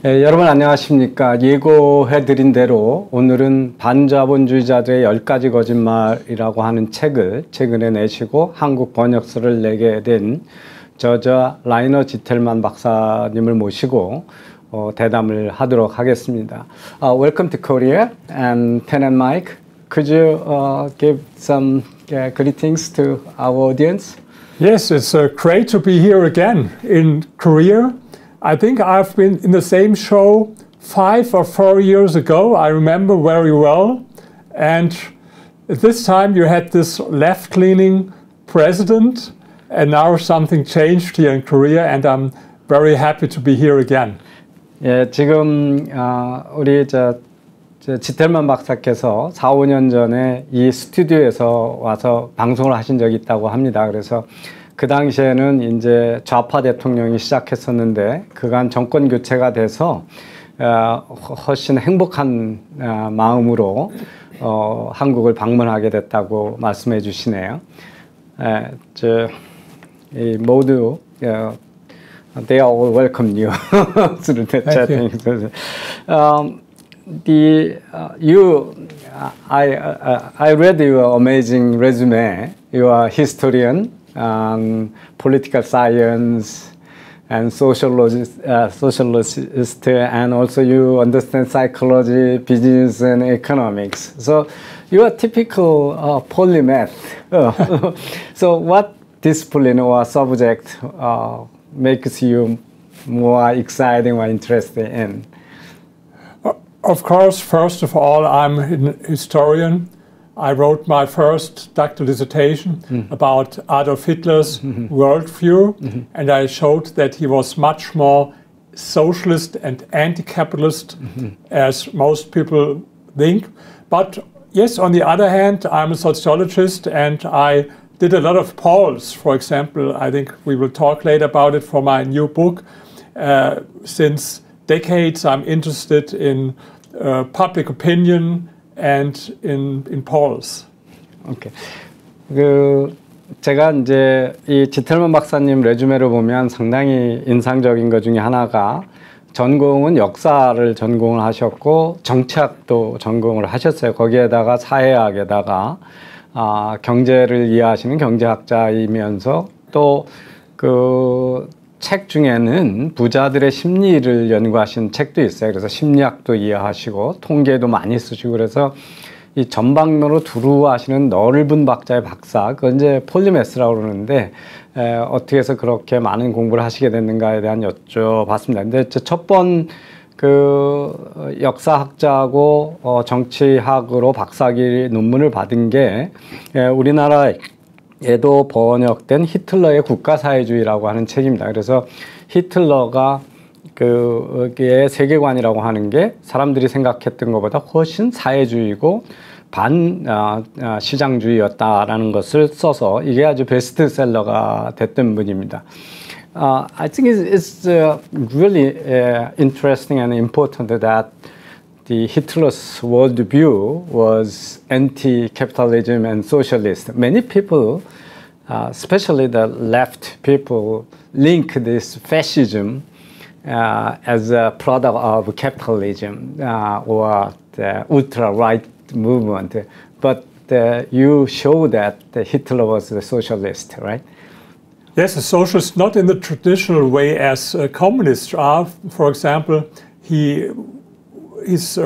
여러분 안녕하십니까. 예고해드린 대로 오늘은 반자본주의자들의 10가지 거짓말이라고 하는 책을 최근에 내시고 한국 번역서를 내게 된 저자 라이너 지텔만 박사님을 모시고 대담을 하도록 하겠습니다. Welcome to Korea and Pen and Mike. Could you give some greetings to our audience? Yes, it's great to be here again in Korea. I think I've been in the same show 5 or 4 years ago. I remember very well. And at this time you had this left-leaning president, and now something changed here in Korea, and I'm very happy to be here again. 예, 지금 우리 지텔만 박사께서 4, 5년 전에 이 스튜디오에서 와서 방송을 하신 적이 있다고 합니다. 그래서 그 당시에는 이제 좌파 대통령이 시작했었는데 그간 정권 교체가 돼서 훨씬 행복한 마음으로 한국을 방문하게 됐다고 말씀해 주시네요. 이 모두 they all welcome you through the chatting. I read your amazing resume. You are a historian, political science, and sociologist, and also you understand psychology, business, and economics. So you are typical polymath. So what discipline or subject makes you more exciting or interested in? Of course, first of all, I'm a historian. I wrote my first doctoral dissertation about Adolf Hitler's worldview, and I showed that he was much more socialist and anti-capitalist as most people think. But yes, on the other hand, I'm a sociologist, and I did a lot of polls. For example, I think we will talk later about it for my new book. Since decades, I'm interested in public opinion and in polls. 오케이. 제가 이제 이 지텔만 박사님 레주메를 보면 상당히 인상적인 것 중에 하나가 전공은 역사를 전공을 하셨고 정치학도 전공을 하셨어요. 거기에다가 사회학에다가 경제를 이해하시는 경제학자이면서 또 책 중에는 부자들의 심리를 연구하신 책도 있어요. 그래서 심리학도 이해하시고 통계도 많이 쓰시고 그래서 이 전방으로 두루하시는 넓은 박자의 박사, 그건 이제 폴리매스라고 그러는데 어떻게 해서 그렇게 많은 공부를 하시게 됐는가에 대한 여쭤봤습니다. 근데 첫 번 역사학자하고 정치학으로 박사학위 논문을 받은 게 우리나라에도 번역된 히틀러의 국가사회주의라고 하는 책입니다. 그래서 히틀러가 그의 세계관이라고 하는 게 사람들이 생각했던 것보다 훨씬 사회주의고 시장주의였다라는 것을 써서 이게 아주 베스트셀러가 됐던 분입니다. I think it's really interesting and important that the Hitler's worldview was anti-capitalism and socialist. Many people, especially the left people, link this fascism as a product of capitalism or the ultra-right movement. But you show that Hitler was a socialist, right? Yes, a socialist, not in the traditional way as communists are. For example, his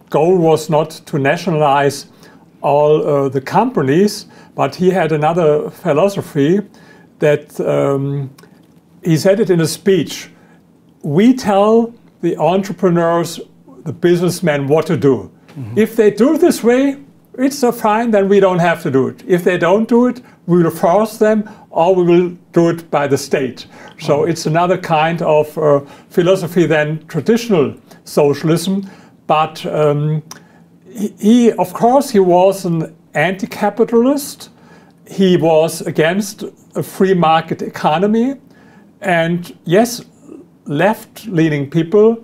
goal was not to nationalize all the companies, but he had another philosophy that he said it in a speech. We tell the entrepreneurs, the businessmen, what to do. If they do it this way, it's so fine, then we don't have to do it. If they don't do it, we will force them, or we will do it by the state. So it's another kind of philosophy than traditional socialism. But he, of course, he was an anti-capitalist. He was against a free market economy. And yes, left-leaning people,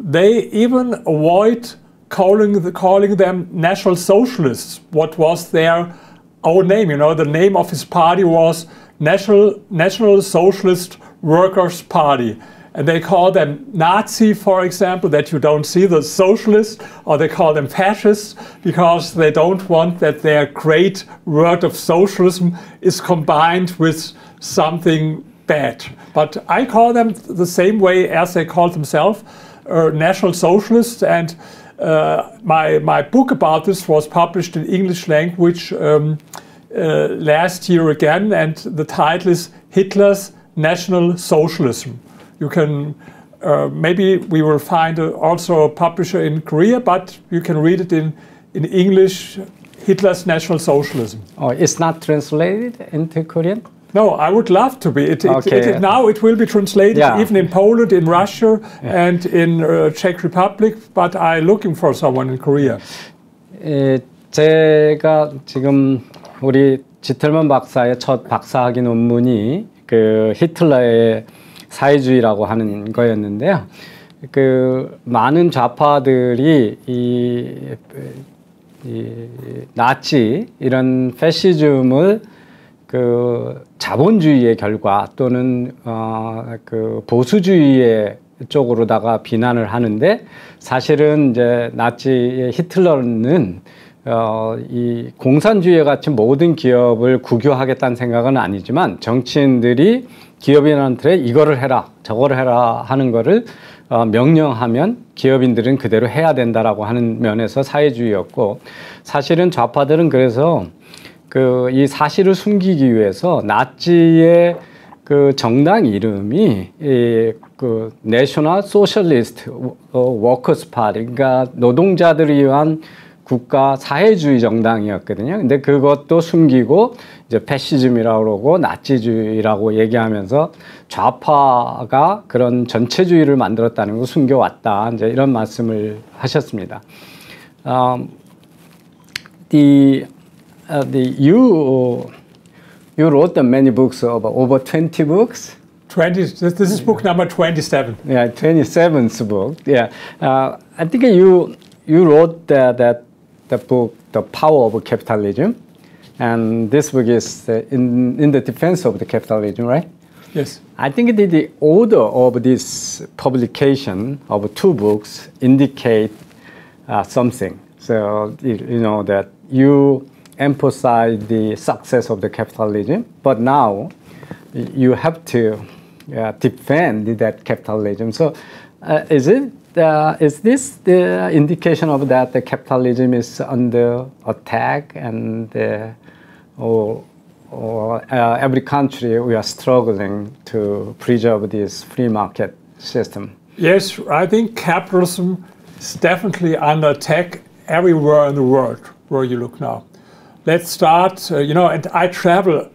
they even avoid calling them National Socialists. What was their own name? You know, the name of his party was National Socialist Workers' Party. and they call them Nazi, for example, that you don't see the socialists, or they call them fascists because they don't want that their great word of socialism is combined with something bad. But I call them the same way as they call themselves, National Socialists, and my book about this was published in English language last year again, and the title is Hitler's National Socialism. You can, maybe we will find also a publisher in Korea, but you can read it in English, Hitler's National Socialism. Oh, it's not translated into Korean? No, I would love to be. Okay. Now it will be translated even in Poland, in Russia, and in Czech Republic, but I'm looking for someone in Korea. 제가 지금 우리 지틀만 박사의 첫 박사학위 논문이 그 히틀러의 사회주의라고 하는 거였는데요. 그 많은 좌파들이 이 나치 이런 패시즘을 그 자본주의의 결과 또는 그 보수주의의 쪽으로다가 비난을 하는데, 사실은 이제 나치의 히틀러는 이 공산주의와 같이 모든 기업을 국유하겠다는 생각은 아니지만 정치인들이 기업인한테 이거를 해라 저거를 해라 하는 거를 명령하면 기업인들은 그대로 해야 된다라고 하는 면에서 사회주의였고, 사실은 좌파들은 그래서 그 이 사실을 숨기기 위해서 나치의 그 정당 이름이 그 내셔널 소셜리스트 워커스 파티, 그러니까 노동자들을 위한 국가 사회주의 정당이었거든요. 근데 그것도 숨기고 이제 패시즘이라고 그러고 나치주의라고 얘기하면서 좌파가 그런 전체주의를 만들었다는 걸 숨겨왔다. 이제 이런 말씀을 하셨습니다. You wrote many books, over 20 books. 20. This is book number 27. Yeah, 27th book. Yeah, I think you wrote the book, The Power of Capitalism, and this book is in the defense of the capitalism, right? Yes. I think the order of this publication of two books indicate something. So you know that you emphasize the success of the capitalism, but now you have to defend that capitalism. So is this the indication of that the capitalism is under attack, and or every country we are struggling to preserve this free market system? Yes, I think capitalism is definitely under attack everywhere in the world where you look now. Let's start, and I travel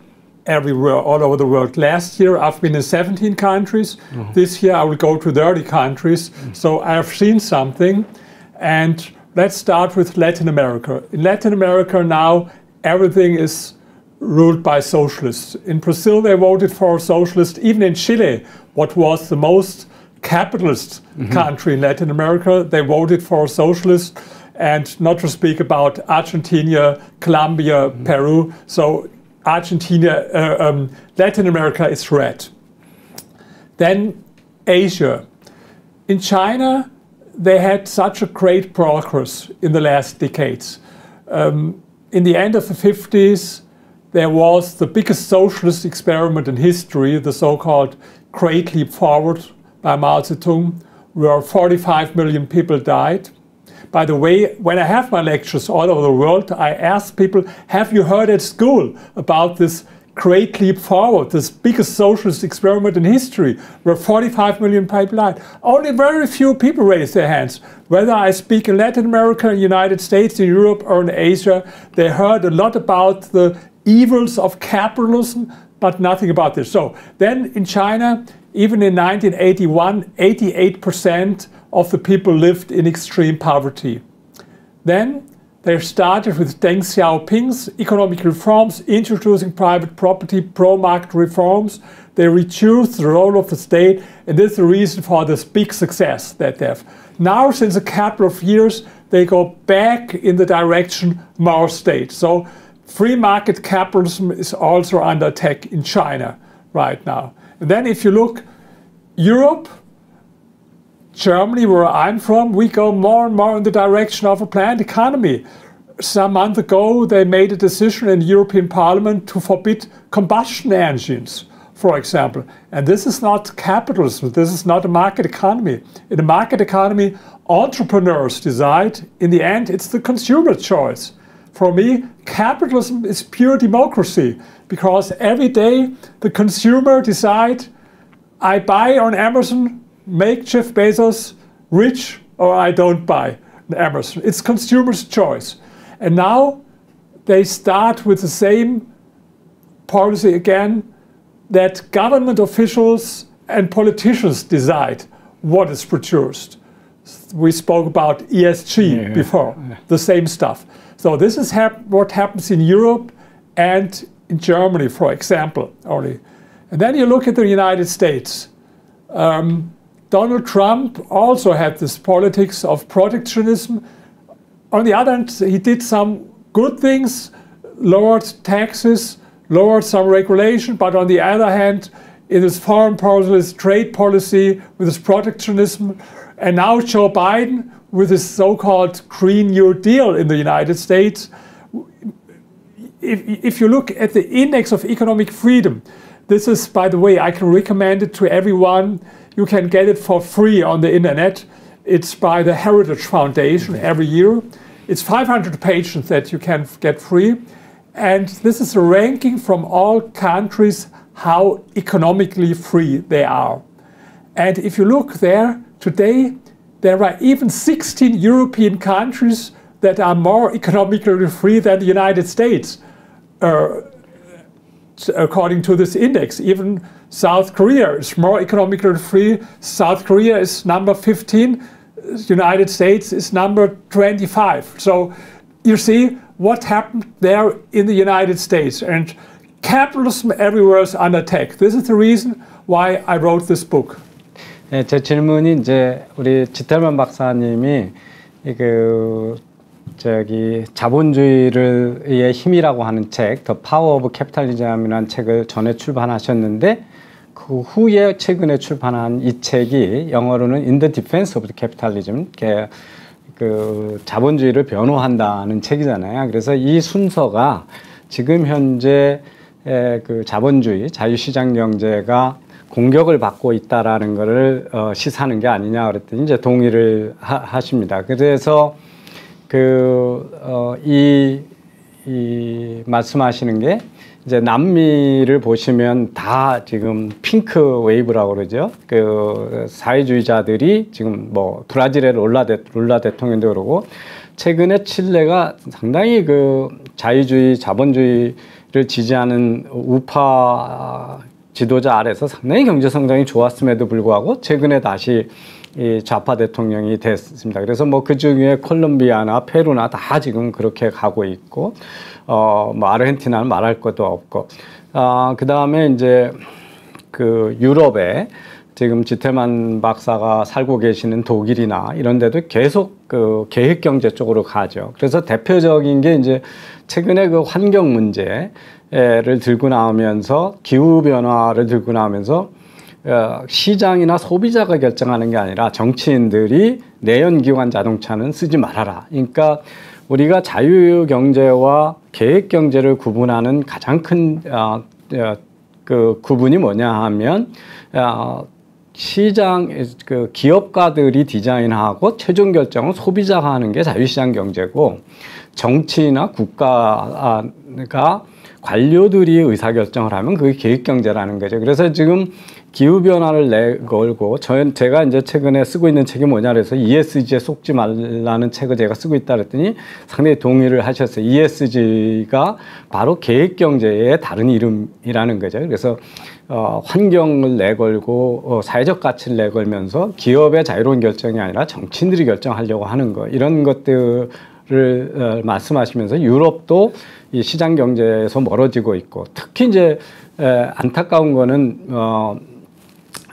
everywhere, all over the world. Last year, I've been in 17 countries. Mm-hmm. This year, I will go to 30 countries. Mm-hmm. So I have seen something. And let's start with Latin America. In Latin America now, everything is ruled by socialists. In Brazil, they voted for socialists. Even in Chile, what was the most capitalist country in Latin America, they voted for socialists. And not to speak about Argentina, Colombia, Peru. So Argentina, Latin America is red. Then Asia. In China, they had such a great progress in the last decades. In the end of the 50s, there was the biggest socialist experiment in history, the so-called Great Leap Forward by Mao Zedong, where 45 million people died. By the way, when I have my lectures all over the world, I ask people, have you heard at school about this Great Leap Forward, this biggest socialist experiment in history, where 45 million people died? Only very few people raise their hands. Whether I speak in Latin America, in the United States, in Europe, or in Asia, they heard a lot about the evils of capitalism, but nothing about this. So then in China, even in 1981, 88% of the people lived in extreme poverty. Then they started with Deng Xiaoping's economic reforms, introducing private property, pro-market reforms. They reduced the role of the state, and this is the reason for this big success that they have. Now, since a couple of years, they go back in the direction more state. So free market capitalism is also under attack in China right now. And then if you look, Europe, Germany, where I'm from, we go more and more in the direction of a planned economy. Some month ago, they made a decision in the European Parliament to forbid combustion engines, for example. And this is not capitalism. This is not a market economy. In a market economy, entrepreneurs decide. In the end, it's the consumer choice. For me, capitalism is pure democracy, because every day the consumer decides, I buy on Amazon, make Jeff Bezos rich, or I don't buy on Amazon. It's consumer's choice. And now they start with the same policy again, that government officials and politicians decide what is produced. We spoke about ESG before, the same stuff. So this is what happens in Europe and in Germany, for example, only. And then you look at the United States. Donald Trump also had this politics of protectionism. On the other hand, he did some good things, lowered taxes, lowered some regulation, but on the other hand, in his foreign policy, his trade policy, with his protectionism, and now Joe Biden, with his so-called Green New Deal in the United States. If you look at the Index of Economic Freedom, this is, by the way, I can recommend it to everyone. You can get it for free on the internet. It's by the Heritage Foundation every year. It's 500 pages that you can get free. And this is a ranking from all countries how economically free they are. And if you look there, today, there are even 16 European countries that are more economically free than the United States, according to this index. Even South Korea is more economically free. South Korea is number 15. The United States is number 25. So you see what happened there in the United States. And capitalism everywhere is under attack. This is the reason why I wrote this book. 네, 제 질문이 이제 우리 지텔만 박사님이 자본주의의 힘이라고 하는 책, The Power of Capitalism이라는 책을 전에 출판하셨는데 그 후에 최근에 출판한 이 책이 영어로는 In the Defense of Capitalism, 그 자본주의를 변호한다는 책이잖아요. 그래서 이 순서가 지금 현재 그 자본주의, 자유시장 경제가 공격을 받고 있다라는 것을 시사하는 게 아니냐 그랬더니 이제 동의를 하십니다. 그래서 이 말씀하시는 게 이제 남미를 보시면 다 지금 핑크 웨이브라고 그러죠. 그 사회주의자들이 지금 뭐 브라질의 룰라 대통령도 그러고 최근에 칠레가 상당히 그 자유주의, 자본주의를 지지하는 우파 지도자 아래서 상당히 경제 성장이 좋았음에도 불구하고 최근에 다시 이 좌파 대통령이 됐습니다. 그래서 뭐 그 중에 콜롬비아나 페루나 다 지금 그렇게 가고 있고, 뭐 아르헨티나는 말할 것도 없고, 그 다음에 이제 그 유럽에 지금 지텔만 박사가 살고 계시는 독일이나 이런 데도 계속 그 계획 경제 쪽으로 가죠. 그래서 대표적인 게 이제 최근에 그 환경 문제를 들고 나오면서 기후 변화를 들고 나오면서 시장이나 소비자가 결정하는 게 아니라 정치인들이 내연기관 자동차는 쓰지 말아라. 그러니까 우리가 자유경제와 계획경제를 구분하는 가장 큰 그 구분이 뭐냐 하면 시장 그 기업가들이 디자인하고 최종 결정은 소비자가 하는 게 자유시장 경제고 정치나 국가가 관료들이 의사결정을 하면 그게 계획경제라는 거죠. 그래서 지금 기후변화를 내걸고 제가 이제 최근에 쓰고 있는 책이 뭐냐 그래서 ESG에 속지 말라는 책을 제가 쓰고 있다 그랬더니 상당히 동의를 하셨어요. ESG가 바로 계획경제의 다른 이름이라는 거죠. 그래서 환경을 내걸고 사회적 가치를 내걸면서 기업의 자유로운 결정이 아니라 정치인들이 결정하려고 하는 거 이런 것들을 말씀하시면서 유럽도 이 시장 경제에서 멀어지고 있고 특히 이제 안타까운 거는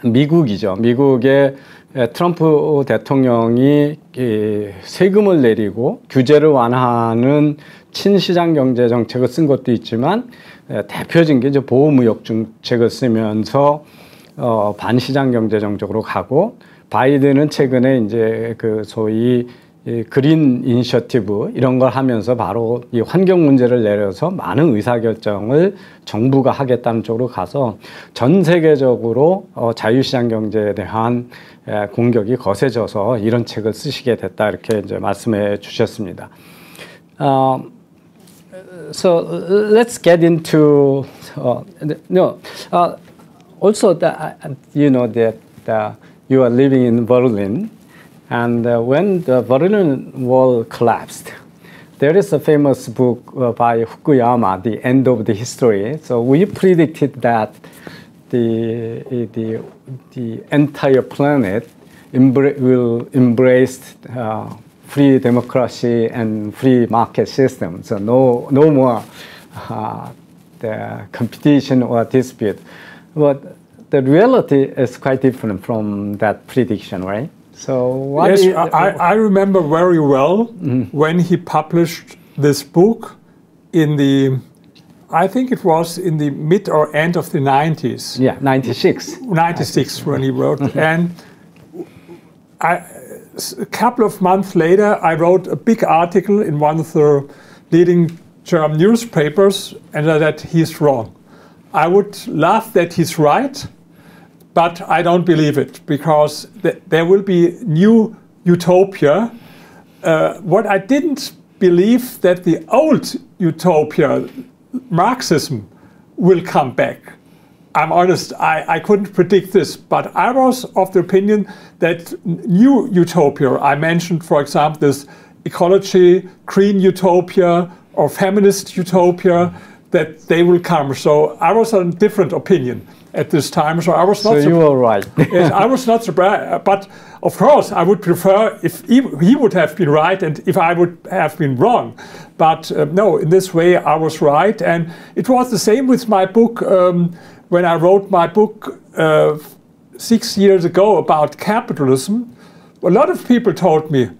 미국이죠. 미국의 트럼프 대통령이 세금을 내리고 규제를 완화하는 친시장 경제 정책을 쓴 것도 있지만 대표적인 게 이제 보호무역 정책을 쓰면서 반시장 경제 정책으로 가고 바이든은 최근에 이제 그 소위 이 그린 이니셔티브 이런 걸 하면서 바로 이 환경 문제를 내려서 많은 의사결정을 정부가 하겠다는 쪽으로 가서 전 세계적으로 자유시장 경제에 대한 공격이 거세져서 이런 책을 쓰시게 됐다 이렇게 이제 말씀해 주셨습니다. So let's get into also you know that you are living in Berlin. And when the Berlin Wall collapsed, there is a famous book by Fukuyama, The End of the History. So we predicted that the entire planet will embrace free democracy and free market system. So no more the competition or dispute. But the reality is quite different from that prediction, right? So yes, I remember very well when he published this book in the, I think it was in the mid or end of the 90s. Yeah, 96. 96 when he wrote. And a couple of months later, I wrote a big article in one of the leading German newspapers, and that he's wrong. I would love that he's right, but I don't believe it, because there will be new utopia. What I didn't believe that the old utopia, Marxism, will come back. I'm honest, I couldn't predict this, but I was of the opinion that new utopia, I mentioned, for example, this ecology, green utopia, or feminist utopia, that they will come. So I was on a different opinion at this time, so I was not. So you were right. Yes, I was not surprised, but of course I would prefer if he would have been right and if I would have been wrong. But no, in this way I was right, and it was the same with my book. When I wrote my book 6 years ago about capitalism, a lot of people told me,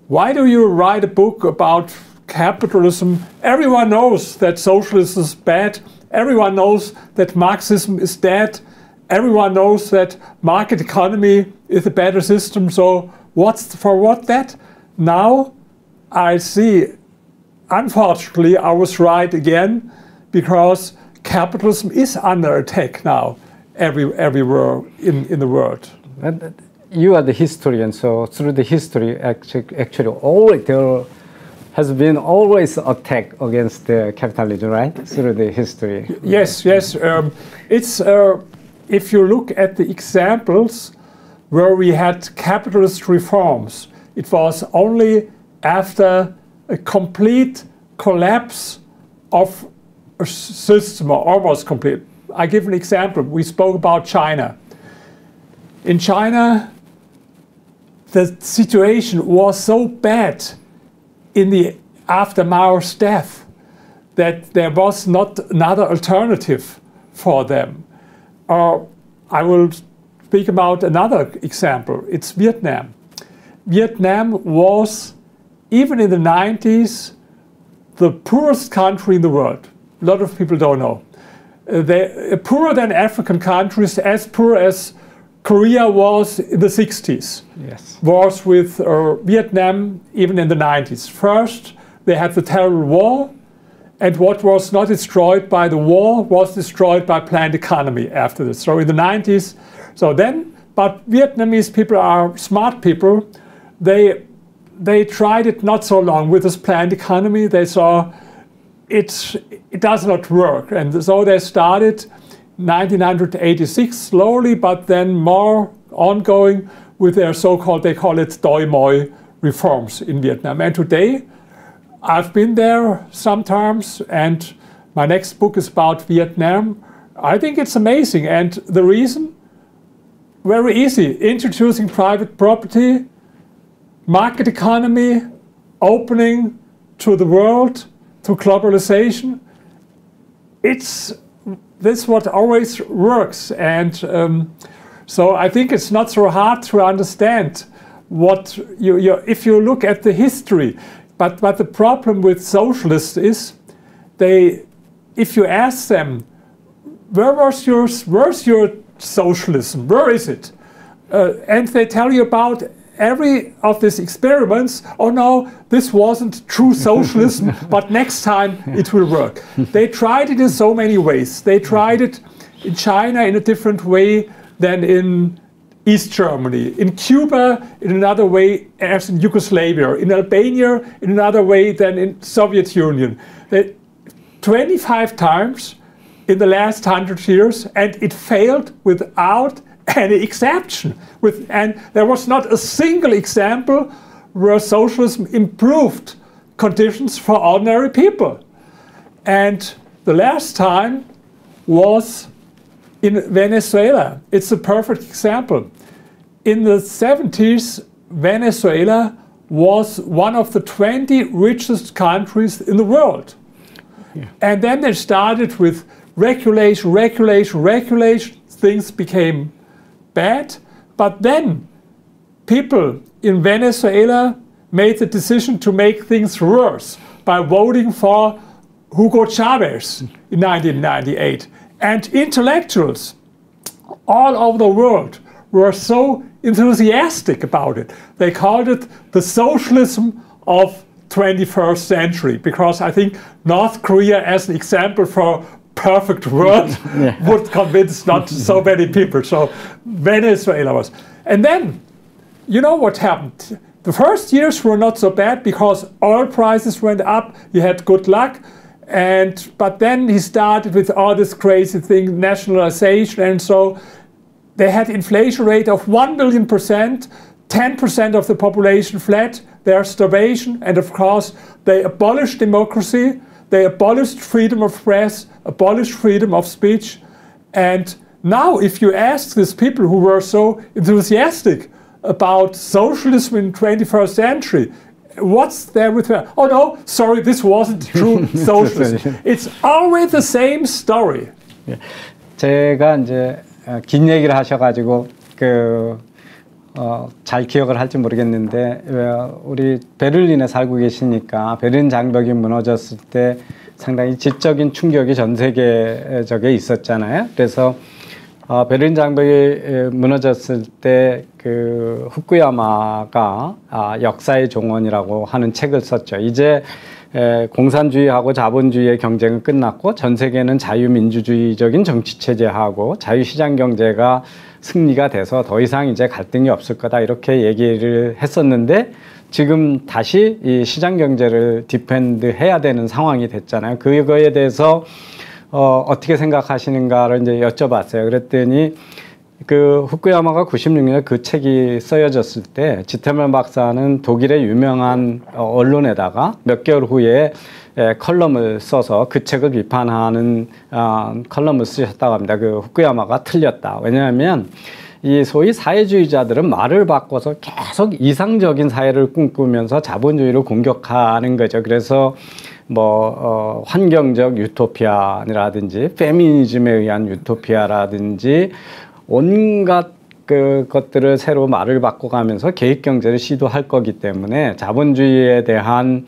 "Why do you write a book about capitalism? Everyone knows that socialism is bad. Everyone knows that Marxism is dead. Everyone knows that market economy is a better system. So for what that?" Now I see, unfortunately, I was right again, because capitalism is under attack now everywhere in the world. You are the historian, so through the history, actually always there has been always attack against capitalism, right? Through the history. Yes, yes. It's if you look at the examples where we had capitalist reforms, it was only after a complete collapse of a system, or almost complete. I give an example. We spoke about China. In China, the situation was so bad in the after Mao's death that there was not another alternative for them. I will speak about another example. It's Vietnam. Vietnam was, even in the 90s, the poorest country in the world. A lot of people don't know. They're poorer than African countries, as poor as Korea was in the 60s. Yes. Wars with Vietnam, even in the 90s. First, they had the terrible war, and what was not destroyed by the war was destroyed by planned economy after this. So in the 90s, but Vietnamese people are smart people. They tried it not so long with this planned economy. They saw it does not work, and so they started 1986 slowly, but then more ongoing with their so-called, they call it Doi Moi reforms in Vietnam. And today, I've been there sometimes, and my next book is about Vietnam. I think it's amazing, and the reason, very easy: introducing private property, market economy, opening to the world, to globalization. This what always works, and so I think it's not so hard to understand what if you look at the history. But the problem with socialists is if you ask them, where's your socialism? Where is it? and they tell you about every of these experiments. Oh no, this wasn't true socialism, but next time it will work. They tried it in so many ways. They tried it in China in a different way than in East Germany, in Cuba in another way as in Yugoslavia, in Albania in another way than in Soviet Union. 25 times in the last 100 years, and it failed without any exception. And there was not a single example where socialism improved conditions for ordinary people. And the last time was in Venezuela. It's a perfect example. In the 70s, Venezuela was one of the 20 richest countries in the world. Yeah. And then they started with regulation. Things became bad. But then people in Venezuela made the decision to make things worse by voting for Hugo Chavez in 1998. And intellectuals all over the world were so enthusiastic about it. They called it the socialism of 21st century, because I think North Korea as an example for perfect world would convince not so many people. So Venezuela was. And then, you know what happened? The first years were not so bad because oil prices went up, you had good luck. But then he started with all this crazy thing, nationalization, and so they had inflation rate of 1 billion%, 10% of the population fled, there's starvation, and of course they abolished democracy, they abolished freedom of press, abolished freedom of speech. And now if you ask these people who were so enthusiastic about socialism in the 21st century, what's there with her? Oh no, sorry, this wasn't true socialism. It's always the same story. 제가 이제 긴 얘기를 하셔가지고 잘 기억을 할지 모르겠는데 우리 베를린에 살고 계시니까 베를린 장벽이 무너졌을 때 상당히 지적인 충격이 전 세계적에 있었잖아요. 그래서 베를린 장벽이 무너졌을 때 그 후쿠야마가 역사의 종언이라고 하는 책을 썼죠. 이제 공산주의하고 자본주의의 경쟁은 끝났고 전 세계는 자유민주주의적인 정치체제하고 자유시장 경제가 승리가 돼서 더 이상 이제 갈등이 없을 거다 이렇게 얘기를 했었는데 지금 다시 이 시장 경제를 디펜드 해야 되는 상황이 됐잖아요. 그거에 대해서 어떻게 생각하시는가를 이제 여쭤봤어요. 그랬더니 그 후쿠야마가 96년에 그 책이 쓰여졌을 때 지테멜 박사는 독일의 유명한 언론에다가 몇 개월 후에 컬럼을 써서 그 책을 비판하는 컬럼을 쓰셨다고 합니다. 그 후쿠야마가 틀렸다. 왜냐하면 이 소위 사회주의자들은 말을 바꿔서 계속 이상적인 사회를 꿈꾸면서 자본주의를 공격하는 거죠. 그래서 환경적 유토피아라든지 페미니즘에 의한 유토피아라든지 온갖 그 것들을 새로 말을 바꿔가면서 계획 경제를 시도할 거기 때문에 자본주의에 대한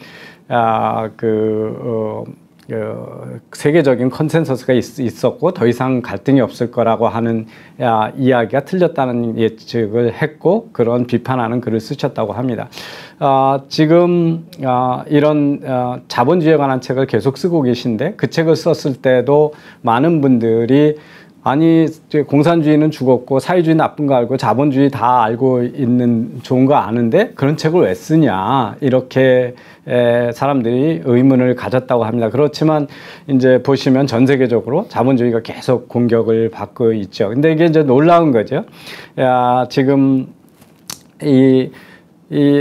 세계적인 컨센서스가 있었고 더 이상 갈등이 없을 거라고 하는 이야기가 틀렸다는 예측을 했고 그런 비판하는 글을 쓰셨다고 합니다. 지금 이런 자본주의에 관한 책을 계속 쓰고 계신데 그 책을 썼을 때도 많은 분들이 아니 공산주의는 죽었고 사회주의 나쁜 거 알고 자본주의 다 알고 있는 좋은 거 아는데 그런 책을 왜 쓰냐 이렇게 사람들이 의문을 가졌다고 합니다. 그렇지만 이제 보시면 전 세계적으로 자본주의가 계속 공격을 받고 있죠. 근데 이게 이제 놀라운 거죠. 지금 이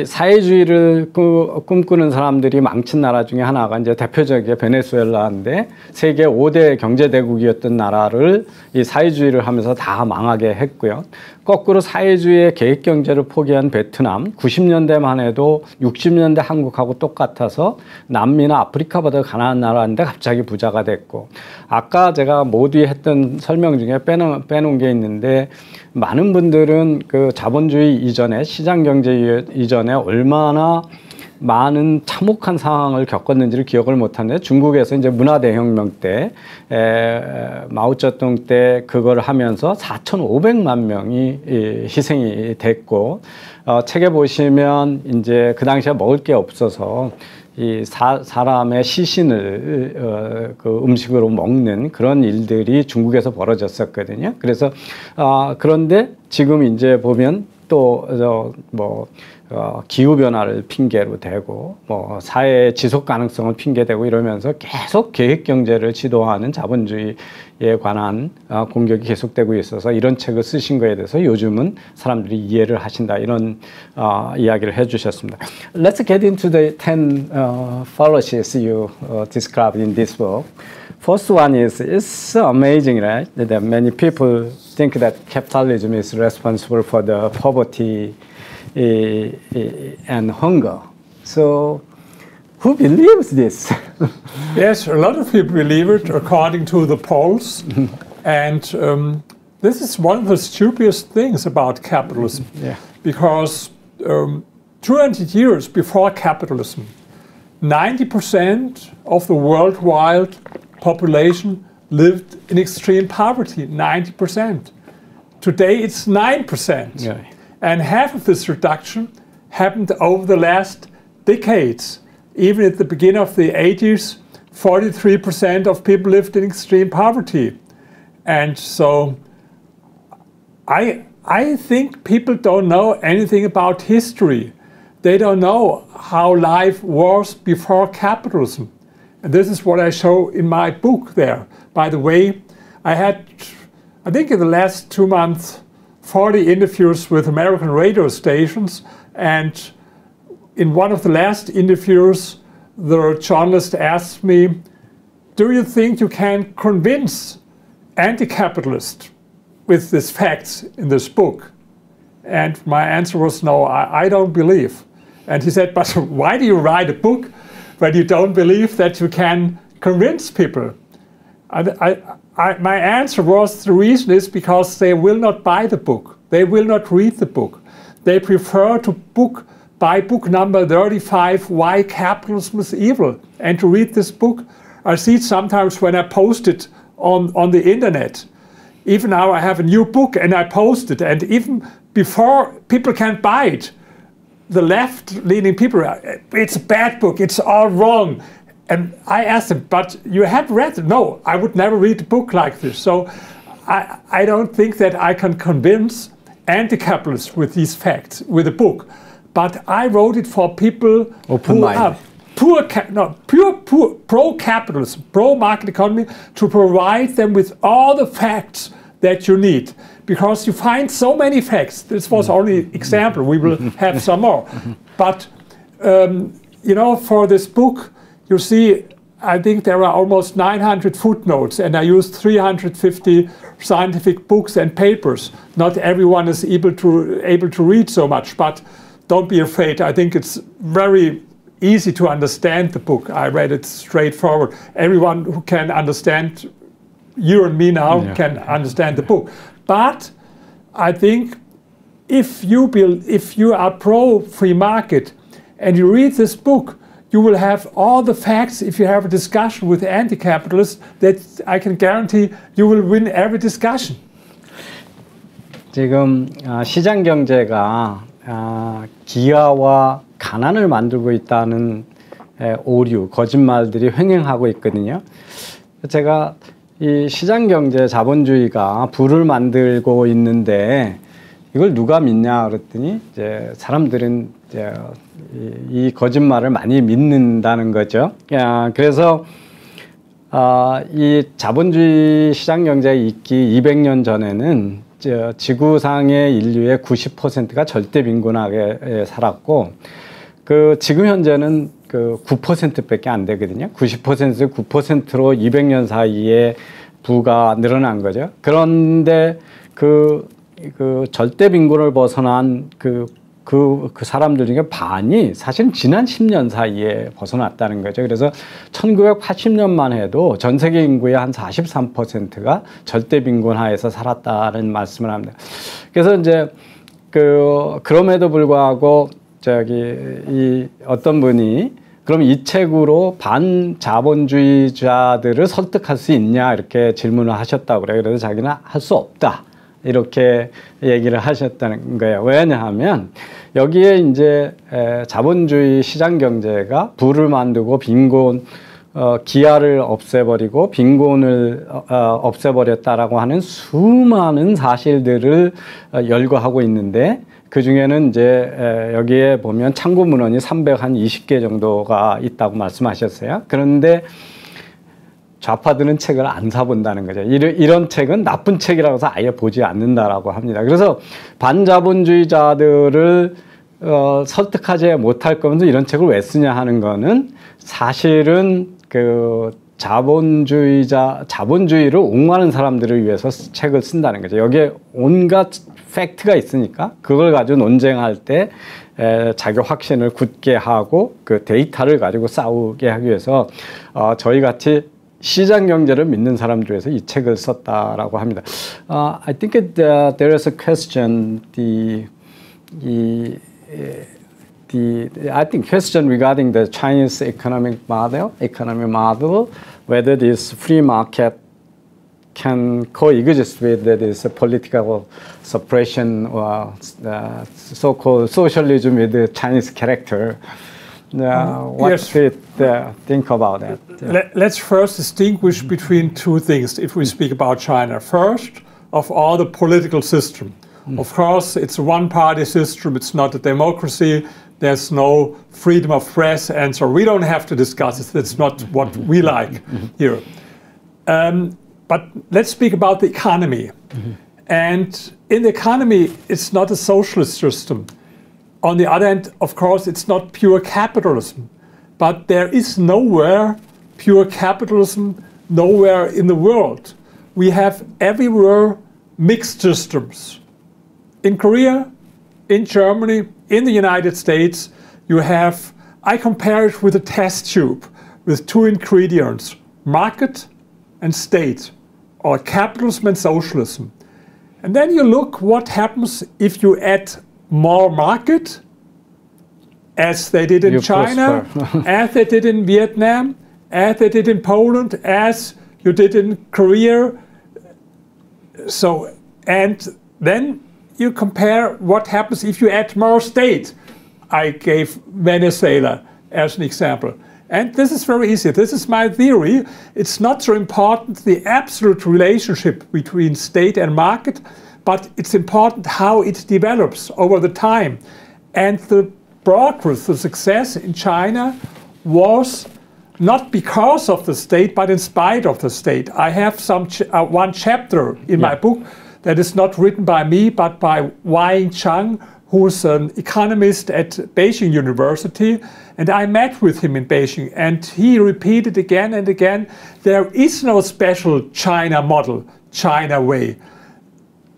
사회주의를 꿈꾸는 사람들이 망친 나라 중에 하나가 이제 대표적인 베네수엘라인데 세계 5대 경제대국이었던 나라를 이 사회주의를 하면서 다 망하게 했고요. 거꾸로 사회주의의 계획경제를 포기한 베트남 90년대만 해도 60년대 한국하고 똑같아서 남미나 아프리카보다 가난한 나라인데 갑자기 부자가 됐고 아까 제가 모두에 했던 설명 중에 빼놓은 게 있는데 많은 분들은 그 자본주의 이전에 시장경제 이전에 얼마나 많은 참혹한 상황을 겪었는지를 기억을 못하는데 중국에서 이제 문화대혁명 때 마오쩌둥 때 그걸 하면서 4,500만 명이 희생이 됐고 책에 보시면 이제 그 당시에 먹을 게 없어서 이 사람의 시신을 그 음식으로 먹는 그런 일들이 중국에서 벌어졌었거든요. 그래서 그런데 지금 이제 보면 또 기후 변화를 핑계로 대고 뭐 사회의 지속 가능성을 핑계대고 이러면서 계속 계획 경제를 지도하는 자본주의에 관한 공격이 계속되고 있어서 이런 책을 쓰신 거에 대해서 요즘은 사람들이 이해를 하신다 이런 이야기를 해주셨습니다. Let's get into the 10 fallacies you described in this book. First one is, it's so amazing, right? That many people think that capitalism is responsible for the poverty and hunger. So, who believes this? Yes, a lot of people believe it, according to the polls. And this is one of the stupidest things about capitalism. Yeah. Because 200 years before capitalism, 90% of the worldwide population lived in extreme poverty, 90%. Today it's 9%. Yeah. And half of this reduction happened over the last decades. Even at the beginning of the 80s, 43% of people lived in extreme poverty. And so I think people don't know anything about history. They don't know how life was before capitalism. And this is what I show in my book there. By the way, I think in the last 2 months, 40 interviews with American radio stations, and in one of the last interviews, the journalist asked me, do you think you can convince anti-capitalists with these facts in this book? And my answer was, no, I don't believe. And he said, but why do you write a book when you don't believe that you can convince people? My answer was, the reason is because they will not buy the book. They will not read the book. They prefer to buy book number 35, Why Capitalism is Evil, and to read this book. I see it sometimes when I post it on the internet. Even now I have a new book and I post it, and even before people can buy it, the left-leaning people, it's a bad book, it's all wrong. And I asked them, but you have read it? No, I would never read a book like this. So I don't think that I can convince anti-capitalists with these facts, with a book. But I wrote it for people who are pro-capitalism, pro-market economy, to provide them with all the facts that you need. Because you find so many facts. This was only an example. We will have some more. But, for this book, you see, I think there are almost 900 footnotes, and I used 350 scientific books and papers. Not everyone is able to read so much, but don't be afraid. I think it's very easy to understand the book. I read it straightforward. Everyone who can understand, you and me now, can understand the book. But I think if you are pro-free market and you read this book, you will have all the facts. If you have a discussion with anti-capitalists, that I can guarantee you will win every discussion. 지금 시장 경제가 기아와 가난을 만들고 있다는 오류, 거짓말들이 횡행하고 있거든요. 제가 이 시장 경제 자본주의가 부를 만들고 있는데 이걸 누가 믿냐 그랬더니 이제 사람들은 이제 이 거짓말을 많이 믿는다는 거죠. 그래서 이 자본주의 시장 경제가 있기 200년 전에는 지구상의 인류의 90%가 절대 빈곤하게 살았고 지금 현재는 9%밖에 안 되거든요. 90%에서 9%로 200년 사이에 부가 늘어난 거죠. 그런데 그 절대 빈곤을 벗어난 그 사람들 중에 반이 사실 지난 10년 사이에 벗어났다는 거죠. 그래서 1980년만 해도 전 세계 인구의 한 43%가 절대 빈곤 하에서 살았다는 말씀을 합니다. 그래서 이제 그럼에도 불구하고 이 어떤 분이 그럼 이 책으로 반자본주의자들을 설득할 수 있냐 이렇게 질문을 하셨다고 그래요. 그래서 자기는 할 수 없다 이렇게 얘기를 하셨다는 거예요. 왜냐하면 여기에 이제 자본주의 시장 경제가 부를 만들고 빈곤 기아를 없애버리고 빈곤을 없애버렸다라고 하는 수많은 사실들을 열거하고 있는데 그 중에는 이제 여기에 보면 참고 문헌이 320개 정도가 있다고 말씀하셨어요. 그런데 좌파들은 책을 안 사본다는 거죠. 이런 책은 나쁜 책이라고 해서 아예 보지 않는다라고 합니다. 그래서 반자본주의자들을 설득하지 못할 거면서 이런 책을 왜 쓰냐 하는 거는 사실은 그 자본주의를 옹호하는 사람들을 위해서 책을 쓴다는 거죠. 여기에 온갖 팩트가 있으니까 그걸 가지고 논쟁할 때 자기 확신을 굳게 하고 그 데이터를 가지고 싸우게 하기 위해서 저희 같이 시장 경제를 믿는 사람들 위해서 이 책을 썼다라고 합니다. I think there is a question I think question regarding the Chinese economic model, whether this free market can coexist with this political suppression or so-called socialism with the Chinese character. What do you think about that? Let's first distinguish between two things if we speak about China. First of all, the political system. Of course, it's a one-party system. It's not a democracy. There's no freedom of press, and so we don't have to discuss it. That's not what we like here. But let's speak about the economy. And in the economy, it's not a socialist system. On the other hand, of course, it's not pure capitalism. But there is nowhere pure capitalism, nowhere in the world. We have everywhere mixed systems. In Korea, in Germany, in the United States, you have, I compare it with a test tube with two ingredients, market and state, or capitalism and socialism. And then you look what happens if you add more market, as they did in China, as they did in Vietnam, as they did in Poland, as you did in Korea. So, and then you compare what happens if you add more state. I gave Venezuela as an example. And this is very easy. This is my theory. It's not so important the absolute relationship between state and market, but it's important how it develops over the time. And the progress, the success in China was not because of the state, but in spite of the state. I have one chapter in my book that is not written by me, but by Wai Chang, who's an economist at Beijing University. And I met with him in Beijing, and he repeated again and again, there is no special China model, China way.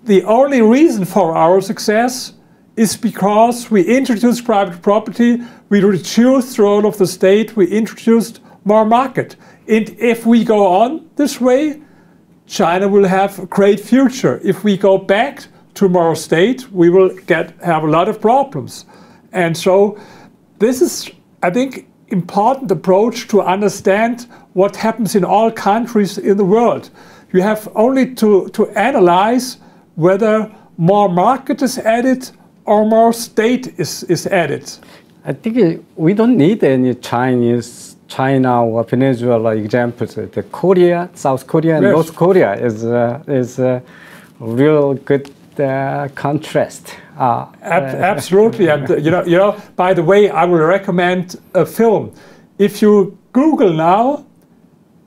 The only reason for our success is because we introduced private property, we reduced the role of the state, we introduced more market. And if we go on this way, China will have a great future. If we go back to more state, we will have a lot of problems. And so this is, I think, important approach to understand what happens in all countries in the world. You have only to analyze whether more market is added or more state is added. I think we don't need any China or Venezuela examples. The Korea, South Korea, and North Korea is a real good contrast. Absolutely, and you know. By the way, I will recommend a film. If you Google now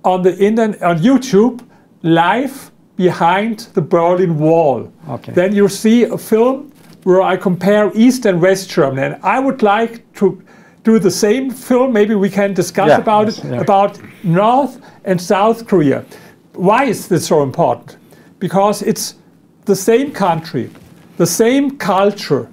on the internet, on YouTube, "Life Behind the Berlin Wall," then you see a film where I compare East and West Germany. And I would like to do the same film. Maybe we can discuss about North and South Korea. Why is this so important? Because it's the same country, the same culture,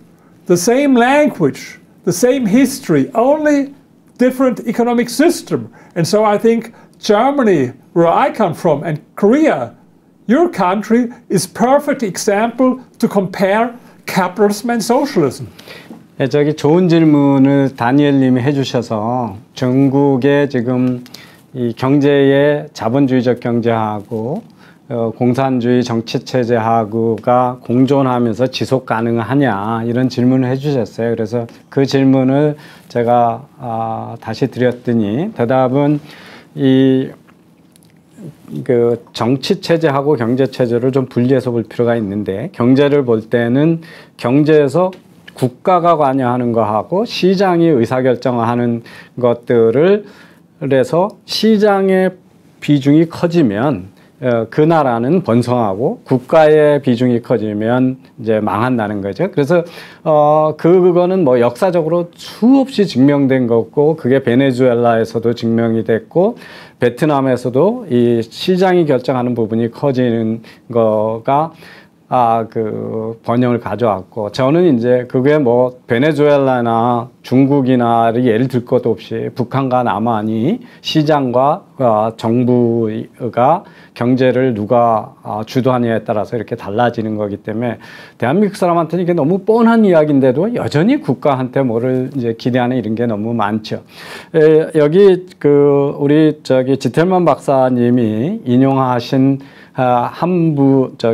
the same language, the same history, only different economic system. And so I think Germany, where I come from, and Korea, your country, is perfect example to compare capitalism and socialism. 예, 저기 좋은 질문을 다니엘님이 해주셔서 중국의 지금 이 경제의 자본주의적 경제하고 공산주의 정치체제하고가 공존하면서 지속 가능하냐 이런 질문을 해주셨어요. 그래서 그 질문을 제가 다시 드렸더니 대답은 그 정치체제하고 경제체제를 좀 분리해서 볼 필요가 있는데 경제를 볼 때는 경제에서 국가가 관여하는 거하고 시장이 의사결정하는 것들을 해서 시장의 비중이 커지면 그 나라는 번성하고 국가의 비중이 커지면 이제 망한다는 거죠. 그래서 그거는 뭐 역사적으로 수없이 증명된 거고 그게 베네수엘라에서도 증명이 됐고 베트남에서도 이 시장이 결정하는 부분이 커지는 거가 그 번영을 가져왔고 저는 이제 그게 뭐 베네수엘라나 중국이나 예를 들 것도 없이 북한과 남한이 시장과 정부가 경제를 누가 주도하느냐에 따라서 이렇게 달라지는 거기 때문에 대한민국 사람한테는 이게 너무 뻔한 이야기인데도 여전히 국가한테 뭐를 이제 기대하는 이런 게 너무 많죠. 여기 우리 저기 지텔만 박사님이 인용하신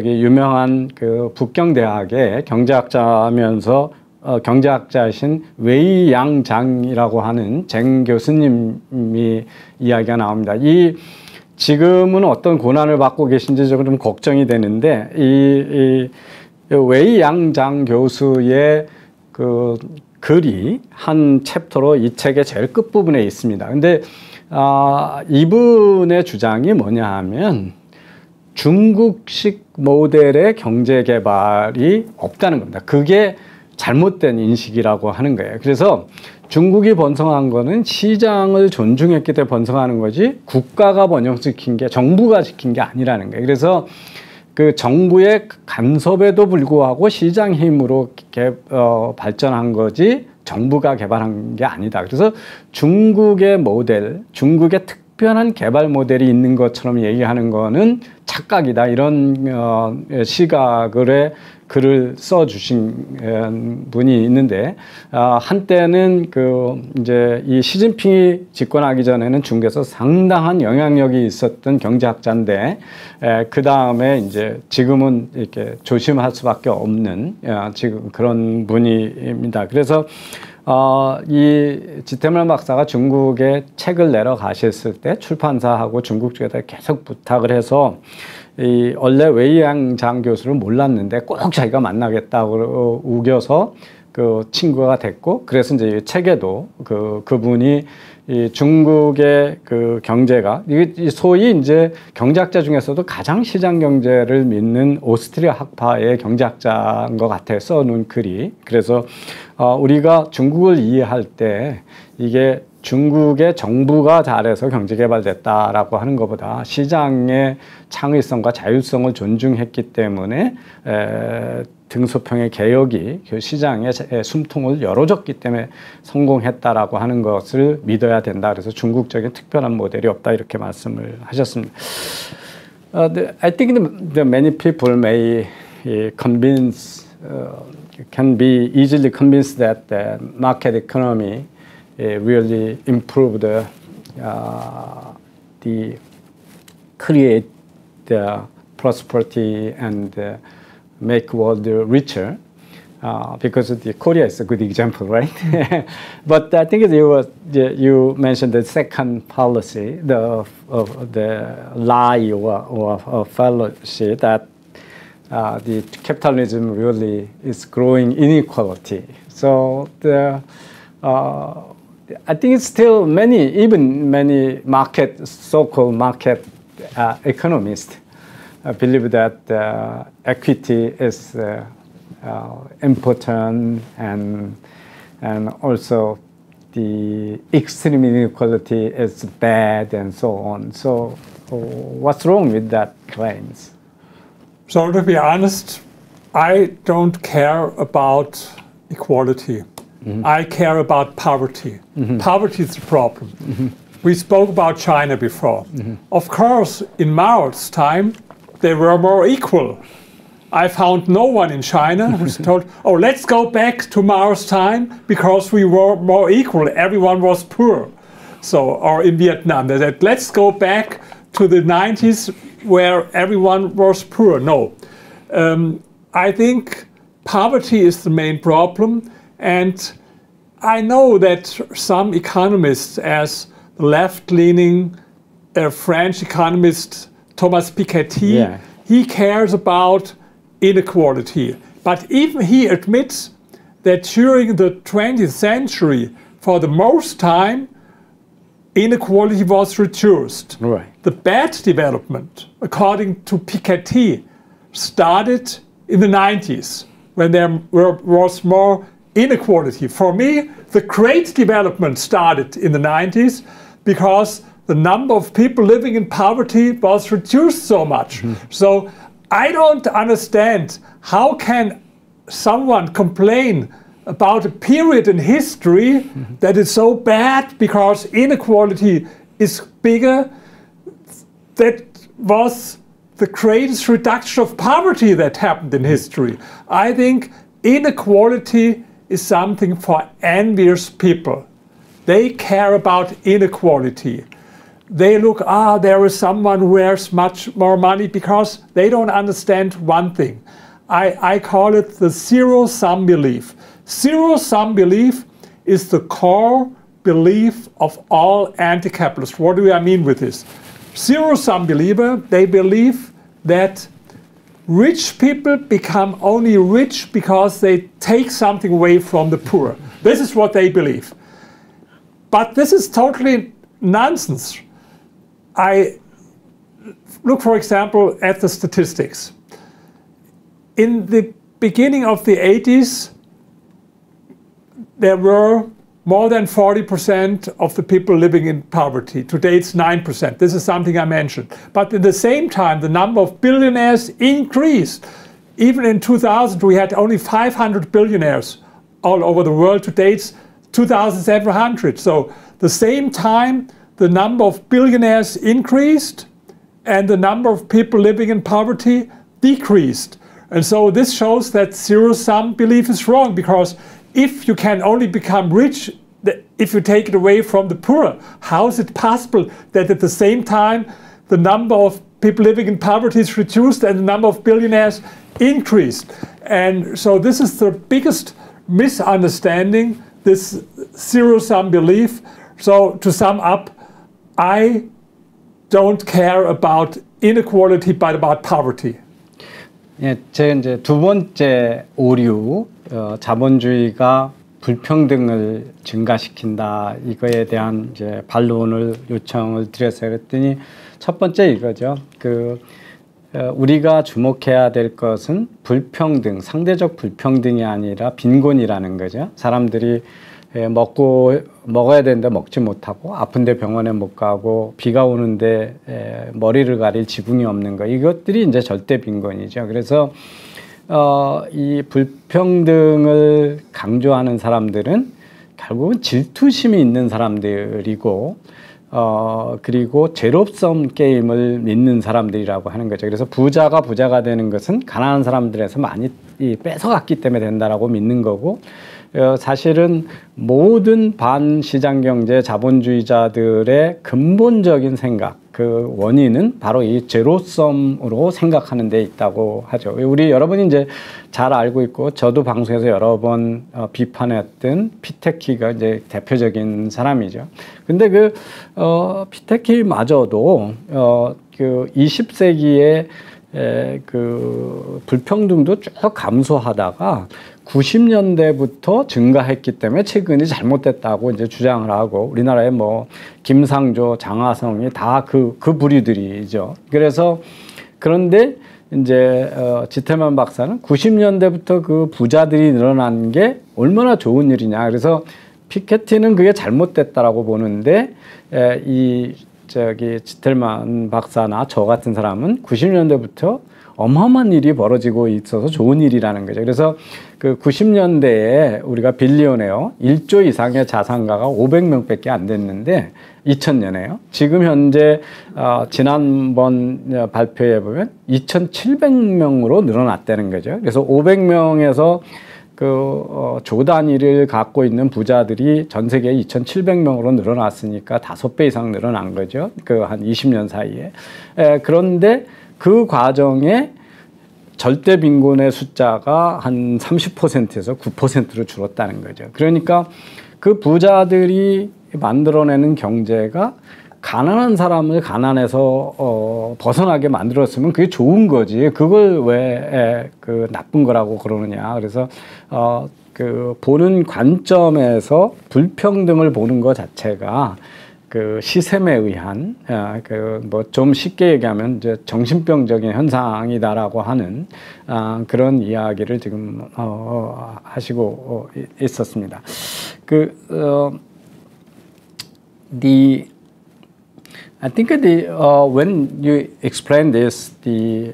유명한 그 북경대학의 경제학자면서 경제학자이신 웨이양장이라고 하는 쟁 교수님이 이야기가 나옵니다. 지금은 어떤 고난을 받고 계신지 좀 걱정이 되는데 이 웨이양장 교수의 그 글이 한 챕터로 이 책의 제일 끝부분에 있습니다. 근데 이분의 주장이 뭐냐 하면 중국식 모델의 경제 개발이 없다는 겁니다. 그게 잘못된 인식이라고 하는 거예요. 그래서 중국이 번성한 거는 시장을 존중했기 때문에 번성하는 거지 국가가 번영시킨 게 정부가 시킨 게 아니라는 거예요. 그래서 그 정부의 간섭에도 불구하고 시장 힘으로 발전한 거지 정부가 개발한 게 아니다. 그래서 중국의 모델, 중국의 특별한 개발 모델이 있는 것처럼 얘기하는 거는 착각이다. 이런 시각을 글을 써주신 분이 있는데 한때는 이제 이 시진핑이 집권하기 전에는 중국에서 상당한 영향력이 있었던 경제학자인데 그 다음에 이제 지금은 이렇게 조심할 수밖에 없는 지금 그런 분입니다. 그래서 이 지태만 박사가 중국에 책을 내러 가셨을 때 출판사하고 중국 쪽에다 계속 부탁을 해서 원래 웨이양장 교수를 몰랐는데 꼭 자기가 만나겠다고 우겨서 그 친구가 됐고 그래서 이제 이 책에도 그분이 이 중국의 그 경제가 소위 이제 경제학자 중에서도 가장 시장 경제를 믿는 오스트리아 학파의 경제학자인 것 같아요. 써놓은 글이. 그래서 우리가 중국을 이해할 때 이게 중국의 정부가 잘해서 경제개발됐다라고 하는 것보다 시장의 창의성과 자율성을 존중했기 때문에 등소평의 개혁이 그 시장의 숨통을 열어줬기 때문에 성공했다라고 하는 것을 믿어야 된다. 그래서 중국적인 특별한 모델이 없다 이렇게 말씀을 하셨습니다. I think that many people may can be easily convinced that the market economy really improved the create the prosperity and make world richer because the Korea is a good example, right? But I think you mentioned the second policy, the lie or fallacy that the capitalism really is growing inequality. So I think it's still many so-called market economists believe that equity is important and also the extreme inequality is bad and so on. So what's wrong with that claims? So to be honest, I don't care about equality. Mm-hmm. I care about poverty. Mm-hmm. Poverty is the problem. Mm-hmm. We spoke about China before. Mm-hmm. Of course, in Mao's time, they were more equal. I found no one in China who's told, oh, let's go back to Mao's time because we were more equal. Everyone was poor. So, or in Vietnam, they said, let's go back to the 90s where everyone was poor. No. I think poverty is the main problem. And I know that some economists, as the left-leaning French economist Thomas Piketty, he cares about inequality. But even he admits that during the 20th century, for the most time, inequality was reduced. Right. The bad development, according to Piketty, started in the 90s, when there was more inequality. For me, the great development started in the 90s because the number of people living in poverty was reduced so much. Mm-hmm. So I don't understand how can someone complain about a period in history that is so bad because inequality is bigger. That was the greatest reduction of poverty that happened in history. I think inequality is something for envious people. They care about inequality. They look, there is someone who has much more money, because they don't understand one thing. I call it the zero-sum belief. Zero-sum belief is the core belief of all anti-capitalists. What do I mean with this? Zero-sum believer, they believe that rich people become only rich because they take something away from the poor. This is what they believe. But this is totally nonsense. I look, for example, at the statistics. In the beginning of the 80s, there were more than 40% of the people living in poverty. Today it's 9%. This is something I mentioned. But at the same time, the number of billionaires increased. Even in 2000, we had only 500 billionaires all over the world. Today it's 2,700. So the same time, the number of billionaires increased and the number of people living in poverty decreased. And so this shows that zero-sum belief is wrong, because if you can only become rich if you take it away from the poor, how is it possible that at the same time the number of people living in poverty is reduced and the number of billionaires increased? And so this is the biggest misunderstanding, this zero-sum belief. So to sum up, I don't care about inequality but about poverty. 예, 제 이제 두 번째 오류, 자본주의가 불평등을 증가시킨다, 이거에 대한 이제 반론을 요청을 드렸어요. 그랬더니 첫 번째 이거죠. 우리가 주목해야 될 것은 불평등, 상대적 불평등이 아니라 빈곤이라는 거죠. 사람들이 먹어야 되는데 먹지 못하고, 아픈데 병원에 못 가고, 비가 오는데 머리를 가릴 지붕이 없는 거, 이것들이 이제 절대 빈곤이죠. 그래서 이 불평등을 강조하는 사람들은 결국은 질투심이 있는 사람들이고, 그리고 제로섬 게임을 믿는 사람들이라고 하는 거죠. 그래서 부자가 되는 것은 가난한 사람들에서 많이 뺏어갔기 때문에 된다라고 믿는 거고, 사실은 모든 반시장경제 자본주의자들의 근본적인 생각, 그 원인은 바로 이 제로섬으로 생각하는 데 있다고 하죠. 우리 여러분이 이제 잘 알고 있고, 저도 방송에서 여러 번 비판했던 피테키가 이제 대표적인 사람이죠. 근데 피테키마저도 그 20세기에 그 불평등도 쭉 감소하다가 90년대부터 증가했기 때문에 최근이 잘못됐다고 이제 주장을 하고, 우리나라에 뭐 김상조, 장하성이 다 그 부류들이죠. 그런데 이제 지텔만 박사는 90년대부터 그 부자들이 늘어난 게 얼마나 좋은 일이냐. 그래서 피케티는 그게 잘못됐다라고 보는데, 지텔만 박사나 저 같은 사람은 90년대부터 어마어마한 일이 벌어지고 있어서 좋은 일이라는 거죠. 그래서 그 90년대에 우리가 빌리오네어 1조 이상의 자산가가 500명밖에 안 됐는데 2000년에요. 지금 현재 지난번 발표에 보면 2,700명으로 늘어났다는 거죠. 그래서 500명에서 조 단위를 갖고 있는 부자들이 전 세계에 2,700명으로 늘어났으니까 5배 이상 늘어난 거죠. 한 20년 사이에. 그런데 그 과정에 절대 빈곤의 숫자가 한 30%에서 9%로 줄었다는 거죠. 그러니까 그 부자들이 만들어내는 경제가 가난한 사람을 가난에서 벗어나게 만들었으면 그게 좋은 거지. 그걸 왜 나쁜 거라고 그러느냐. 그래서 보는 관점에서 불평등을 보는 것 자체가 그 시샘에 의한 뭐 좀 쉽게 얘기하면 이제 정신병적인 현상이다라고 하는 그런 이야기를 지금 하시고 있었습니다. I think when you explain this, the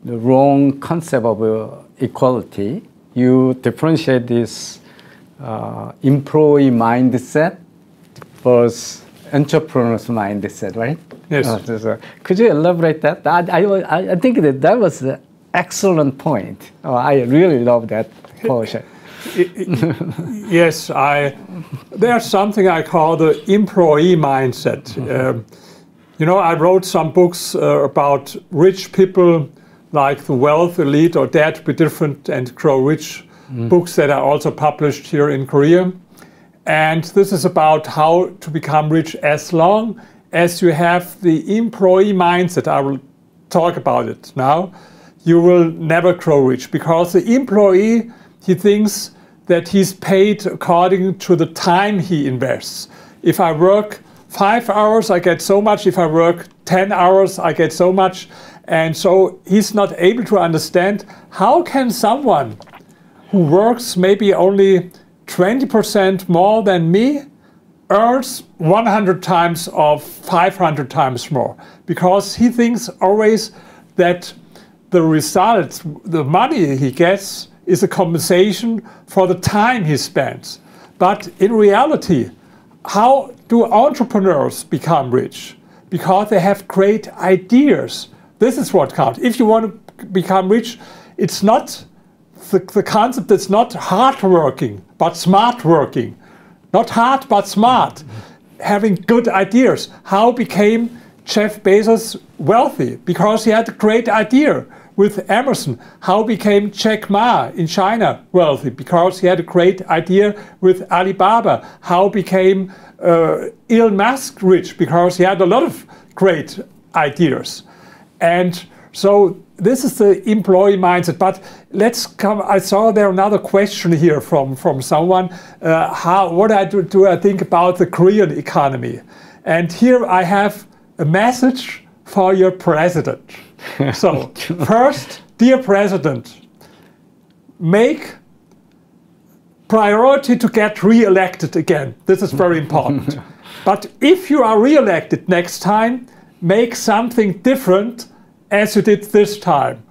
wrong concept of equality, you differentiate this employee mindset versus entrepreneur's mindset, right? Yes. Could you elaborate that? I think that was an excellent point. I really love that portion. Yes, there's something I call the employee mindset. I wrote some books about rich people, like The Wealth Elite or Dare to Be Different and Grow Rich, books that are also published here in Korea. And this is about how to become rich as long as you have the employee mindset. I will talk about it now. You will never grow rich, because the employee, he thinks that he's paid according to the time he invests. If I work 5 hours, I get so much. If I work 10 hours, I get so much. And so he's not able to understand, how can someone who works maybe only 20% more than me earns 100 times or 500 times more? Because he thinks always that the results, the money he gets, is a compensation for the time he spends. But in reality, how do entrepreneurs become rich? Because they have great ideas. This is what counts. If you want to become rich, it's not the concept is not hard working, but smart working. Not hard, but smart. Having good ideas. How became Jeff Bezos wealthy? Because he had a great idea with Amazon. How became Jack Ma in China wealthy? Because he had a great idea with Alibaba. How became Elon Musk rich? Because he had a lot of great ideas. And so this is the employee mindset. But let's come. I saw there another question here from someone. What do I think about the Korean economy? And here I have a message for your president. So first, dear President, make priority to get re-elected again. This is very important. But if you are re-elected next time, make something different as you did this time.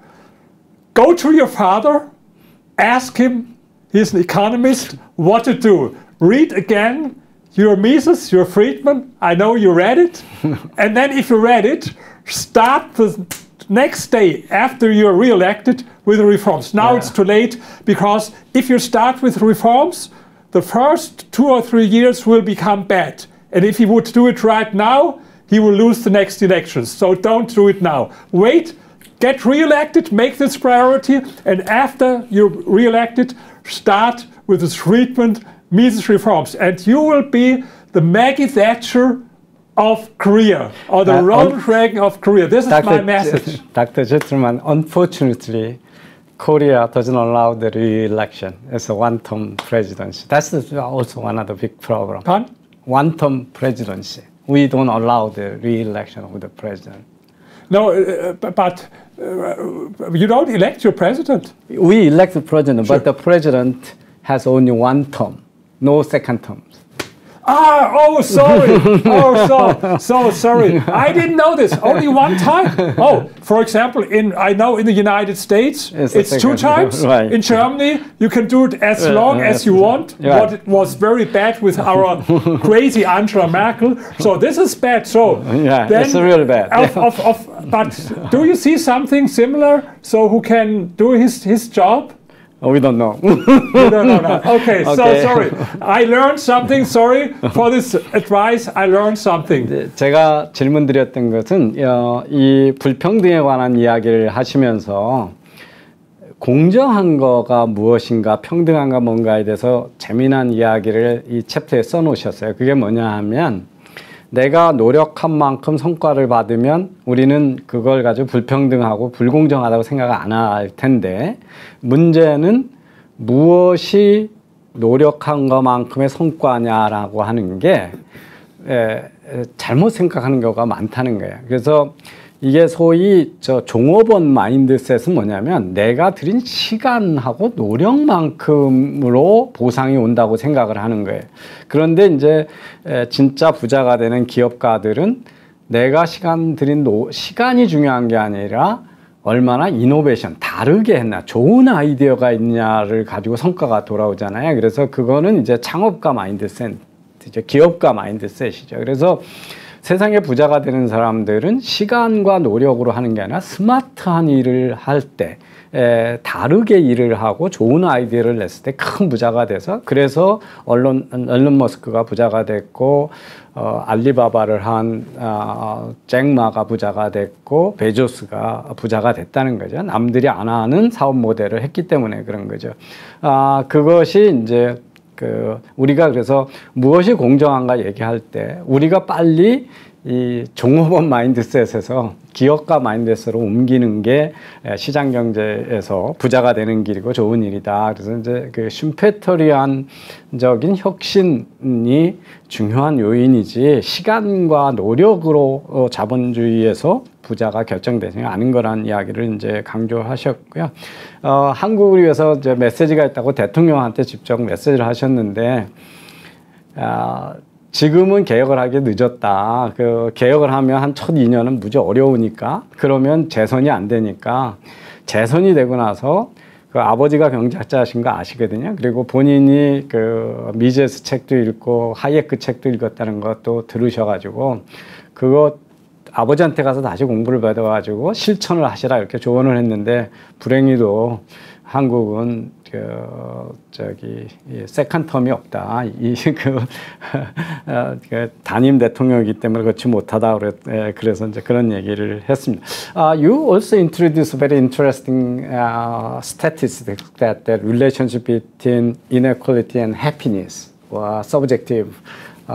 Go to your father, ask him, he's an economist, what to do. Read again your Mises, your Friedman, I know you read it. And then if you read it, start the next day after you're re-elected with the reforms. Now it's too late, because if you start with reforms, the first 2 or 3 years will become bad. And if he would do it right now, he will lose the next elections. So don't do it now. Wait, get re-elected, make this priority, and after you're re-elected, start with the Friedman Mises reforms. And you will be the Maggie Thatcher of Korea, or the Ronald Reagan of Korea. This is my message. Dr. Gentleman, unfortunately, Korea doesn't allow the re-election. It's a one-term presidency. That's also one of the big problems. Pardon? One-term presidency. We don't allow the re-election of the president. No, but you don't elect your president. We elect the president, Sure. but the president has only one term, no second terms. Oh, sorry. Oh, so sorry. I didn't know this. Only one time. Oh, for example, I know in the United States, it's 2 times. Right. In Germany, you can do it as long as you want. Right. But it was very bad with our crazy Angela Merkel. So this is bad. So yeah, then, it's really bad. But do you see something similar? So who can do his job? We don't know. No. Okay, so sorry. I learned something. Sorry for this advice. I learned something. 제가 질문 드렸던 것은 이 불평등에 관한 이야기를 하시면서 공정한 거가 무엇인가, 평등한가 뭔가에 대해서 재미난 이야기를 이 챕터에 써놓으셨어요. 그게 뭐냐 하면 내가 노력한 만큼 성과를 받으면 우리는 그걸 가지고 불평등하고 불공정하다고 생각 안 할 텐데 문제는 무엇이 노력한 것만큼의 성과냐라고 하는 게 잘못 생각하는 경우가 많다는 거예요. 그래서 이게 소위 종업원 마인드셋은 뭐냐면 내가 들인 시간하고 노력만큼으로 보상이 온다고 생각을 하는 거예요. 그런데 이제 진짜 부자가 되는 기업가들은 내가 시간이 중요한 게 아니라 얼마나 이노베이션, 다르게 했나, 좋은 아이디어가 있냐를 가지고 성과가 돌아오잖아요. 그래서 그거는 이제 창업가 마인드셋, 기업가 마인드셋이죠. 그래서 세상에 부자가 되는 사람들은 시간과 노력으로 하는 게 아니라 스마트한 일을 할 때 다르게 일을 하고 좋은 아이디어를 냈을 때 큰 부자가 돼서 그래서 앨런 머스크가 부자가 됐고 알리바바를 한 잭마가 부자가 됐고 베조스가 부자가 됐다는 거죠. 남들이 안 하는 사업 모델을 했기 때문에 그런 거죠. 그것이 이제 우리가 그래서 무엇이 공정한가 얘기할 때 우리가 빨리 이 종업원 마인드셋에서 기업가 마인드셋으로 옮기는 게 시장 경제에서 부자가 되는 길이고 좋은 일이다. 그래서 이제 그 슈페터리안적인 혁신이 중요한 요인이지 시간과 노력으로 자본주의에서 부자가 결정되지 않은 거란 이야기를 이제 강조하셨고요. 한국을 위해서 이제 메시지가 있다고 대통령한테 직접 메시지를 하셨는데, 지금은 개혁을 하기 늦었다. 개혁을 하면 한 첫 2년은 무지 어려우니까, 그러면 재선이 안 되니까, 재선이 되고 나서 아버지가 경제학자신 거 아시거든요. 그리고 본인이 미제스 책도 읽고 하이에크 책도 읽었다는 것도 들으셔가지고, 그거 아버지한테 가서 다시 공부를 받아가지고 실천을 하시라 이렇게 조언을 했는데 불행히도 한국은 세컨 텀이 없다. 단임 대통령이기 때문에 그렇지 못하다. 그래서 이제 그런 얘기를 했습니다. You also introduced very interesting statistics that the relationship between inequality and happiness or subjective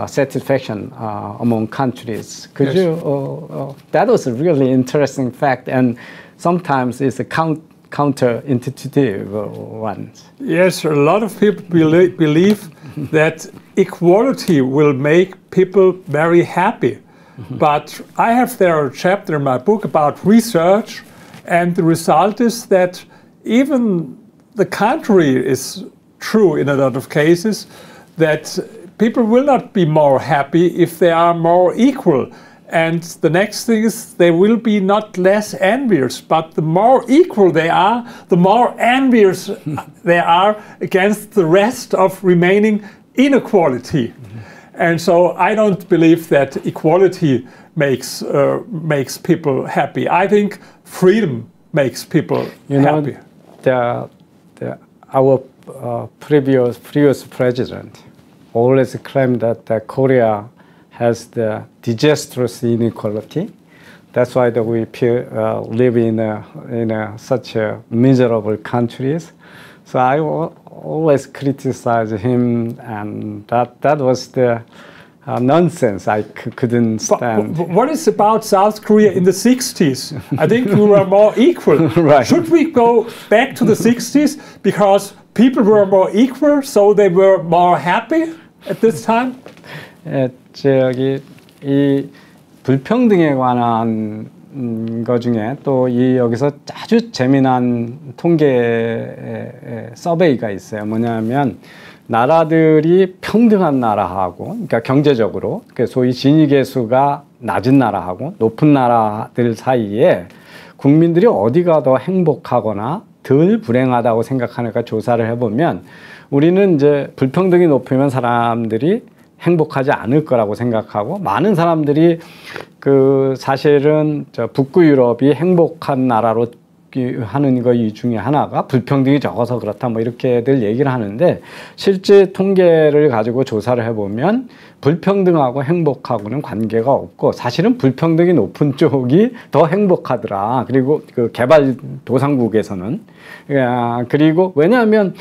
satisfaction among countries. Could you? That was a really interesting fact, and sometimes it's a counterintuitive one. Yes, a lot of people believe that equality will make people very happy. But I have there a chapter in my book about research, and the result is that even the contrary is true in a lot of cases, that people will not be more happy if they are more equal. And the next thing is they will be not less envious, but the more equal they are, the more envious they are against the rest of remaining inequality. And so I don't believe that equality makes people happy. I think freedom makes people happy. Our previous president always claimed that Korea has the disastrous inequality. That's why we live in such a miserable countries. So I always criticize him, and that was the nonsense I couldn't stand. But what is about South Korea in the 60s? I think we were more equal. Right. Should we go back to the 60s because people were more equal, so they were more happy at this time? 이 불평등에 관한 것 중에 또 여기서 아주 재미난 통계 서베이가 있어요. 뭐냐면 나라들이 평등한 나라하고, 그러니까 경제적으로, 소위 지니계수가 낮은 나라하고 높은 나라들 사이에 국민들이 어디가 더 행복하거나 덜 불행하다고 생각하는가 조사를 해보면 우리는 이제 불평등이 높으면 사람들이 행복하지 않을 거라고 생각하고, 많은 사람들이 사실은 북구 유럽이 행복한 나라로 하는 것 중에 하나가 불평등이 적어서 그렇다 뭐 이렇게들 얘기를 하는데, 실제 통계를 가지고 조사를 해보면 불평등하고 행복하고는 관계가 없고, 사실은 불평등이 높은 쪽이 더 행복하더라. 그리고 개발도상국에서는. 그리고 왜냐하면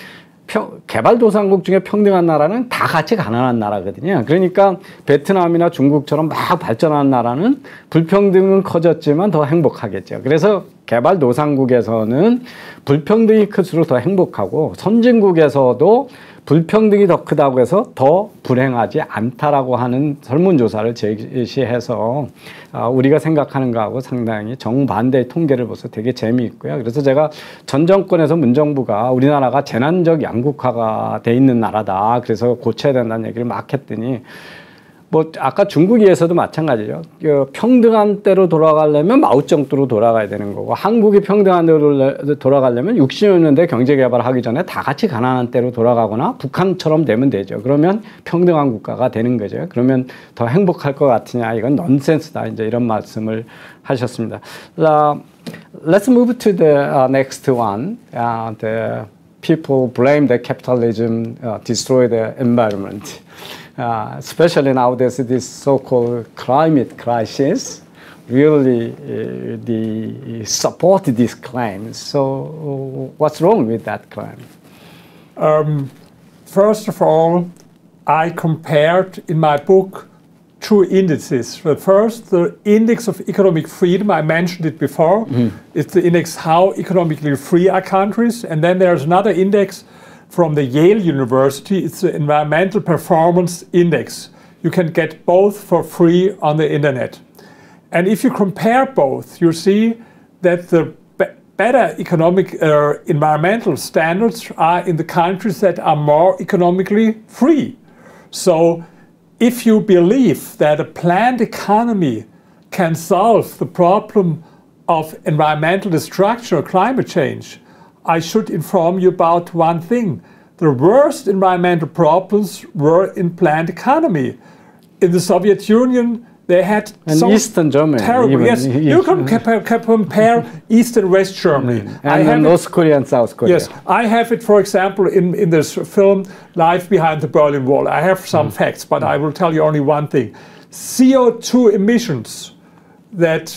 개발도상국 중에 평등한 나라는 다 같이 가난한 나라거든요. 그러니까 베트남이나 중국처럼 막 발전한 나라는 불평등은 커졌지만 더 행복하겠죠. 그래서 개발도상국에서는 불평등이 클수록 더 행복하고, 선진국에서도 불평등이 더 크다고 해서 더 불행하지 않다라고 하는 설문조사를 제시해서 우리가 생각하는 거하고 상당히 정반대의 통계를 봐서 되게 재미있고요. 그래서 제가 전 정권에서 문정부가 우리나라가 재난적 양극화가 돼 있는 나라다, 그래서 고쳐야 된다는 얘기를 막 했더니, 뭐 아까 중국에서도 마찬가지죠. 평등한 때로 돌아가려면 마오쩌둥으로 돌아가야 되는 거고, 한국이 평등한 때로 돌아가려면 60년대 경제개발하기 전에 다 같이 가난한 때로 돌아가거나 북한처럼 되면 되죠. 그러면 평등한 국가가 되는 거죠. 그러면 더 행복할 것 같으냐, 이건 넌센스다, 이제 이런 말씀을 하셨습니다. Let's move to the next one. The people blame that capitalism destroy the environment. Especially nowadays, this so-called climate crisis really support this claim. So what's wrong with that claim? First of all, I compared in my book two indices. The first, the index of economic freedom, I mentioned it before. It's the index how economically free are countries. And then there's another index from the Yale University. It's the Environmental Performance Index. You can get both for free on the internet. And if you compare both, you see that the better economic environmental standards are in the countries that are more economically free. So if you believe that a planned economy can solve the problem of environmental destruction or climate change, I should inform you about one thing. The worst environmental problems were in planned economy. In the Soviet Union, they had and so Eastern Germany. Terrible. Yes, you can compare East and West Germany. And North Korea and South Korea. Yes, I have it, for example, in this film, Life Behind the Berlin Wall. I have some facts, but I will tell you only one thing. CO2 emissions that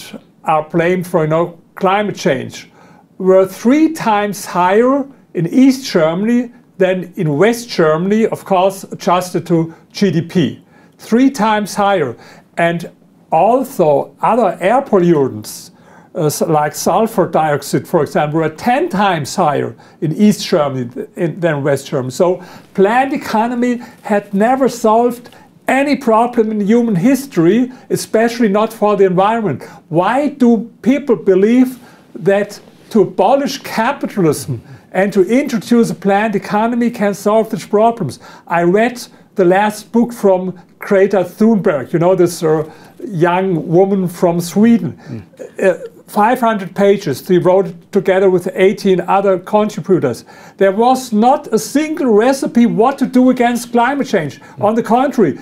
are blamed for climate change were 3 times higher in East Germany than in West Germany, of course, adjusted to GDP. 3 times higher. And also other air pollutants, like sulfur dioxide, for example, were 10 times higher in East Germany than West Germany. So planned economy had never solved any problem in human history, especially not for the environment. Why do people believe that to abolish capitalism and to introduce a planned economy can solve these problems? I read the last book from Greta Thunberg, this young woman from Sweden. 500 pages, they wrote it together with 18 other contributors. There was not a single recipe what to do against climate change. On the contrary,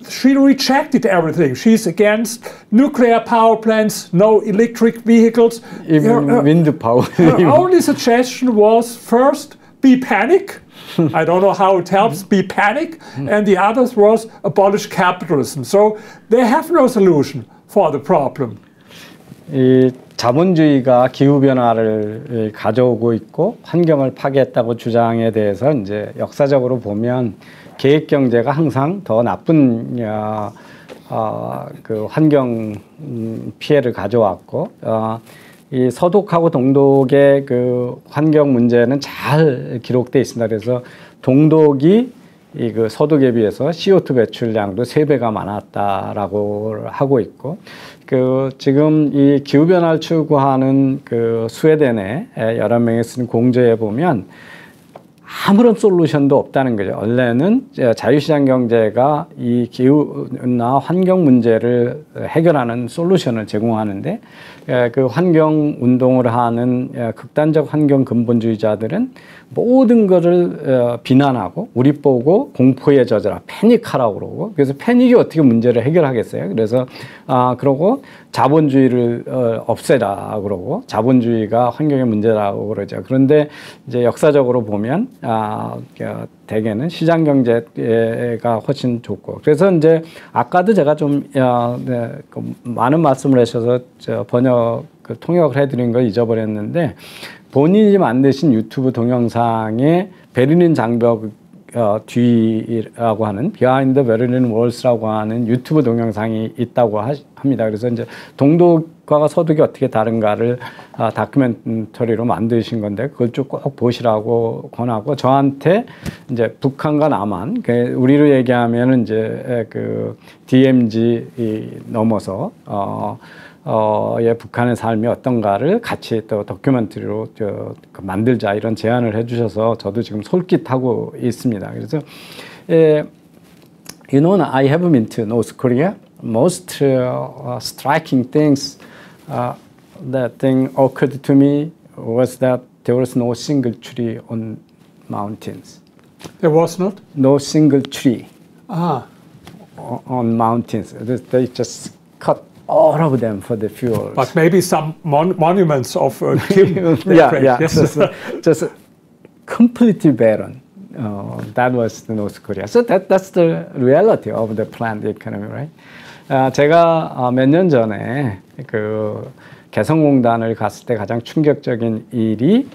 she rejected everything. She's against nuclear power plants, no electric vehicles. Even wind power. Her only suggestion was, first, be panic. I don't know how it helps, be panic. And the other was abolish capitalism. So they have no solution for the problem. 이 자본주의가 기후변화를 가져오고 있고 환경을 파괴했다고 주장에 대해서 이제 역사적으로 보면 계획경제가 항상 더 나쁜 그 환경 피해를 가져왔고 이 서독하고 동독의 그 환경 문제는 잘 기록되어 있습니다. 그래서 동독이 이 그 서독에 비해서 CO2 배출량도 3배가 많았다라고 하고 있고, 그 지금 이 기후 변화를 추구하는 그 스웨덴의 여러 명이 쓴 공저에 보면 아무런 솔루션도 없다는 거죠. 원래는 자유시장 경제가 이 기후나 환경 문제를 해결하는 솔루션을 제공하는데 그 환경 운동을 하는 극단적 환경 근본주의자들은 모든 것을 비난하고 우리 보고 공포에 젖어라, 패닉하라고 그러고, 그래서 패닉이 어떻게 문제를 해결하겠어요? 그래서 그러고 자본주의를 없애라 그러고, 자본주의가 환경의 문제라고 그러죠. 그런데 이제 역사적으로 보면 대개는 시장 경제가 훨씬 좋고, 그래서 이제 아까도 제가 좀 많은 말씀을 하셔서 번역 통역을 해드린 걸 잊어버렸는데, 본인이 만드신 유튜브 동영상에 베를린 장벽 뒤라고 하는 Behind the Berlin Walls라고 하는 유튜브 동영상이 있다고 합니다. 그래서 이제 동독과 서독이 어떻게 다른가를 다큐멘터리로 만드신 건데, 그걸 좀 꼭 보시라고 권하고, 저한테 이제 북한과 남한, 우리로 얘기하면은 이제 그 DMZ 넘어서 북한의 삶이 어떤가를 같이 또 다큐멘터리로 만들자, 이런 제안을 해주셔서 저도 지금 솔깃하고 있습니다. 그래서 you know, I have been to North Korea. Most striking things that thing occurred to me was that there was no single tree on mountains. There was not? No single tree on mountains. They just cut all of them for the fuel. But maybe some monuments of Kim. Yeah. Just completely barren. That was the North Korea. So that's the reality of the planned economy, right? 제가 몇 년 전에 그 개성공단을 갔을 때 가장 충격적인 일이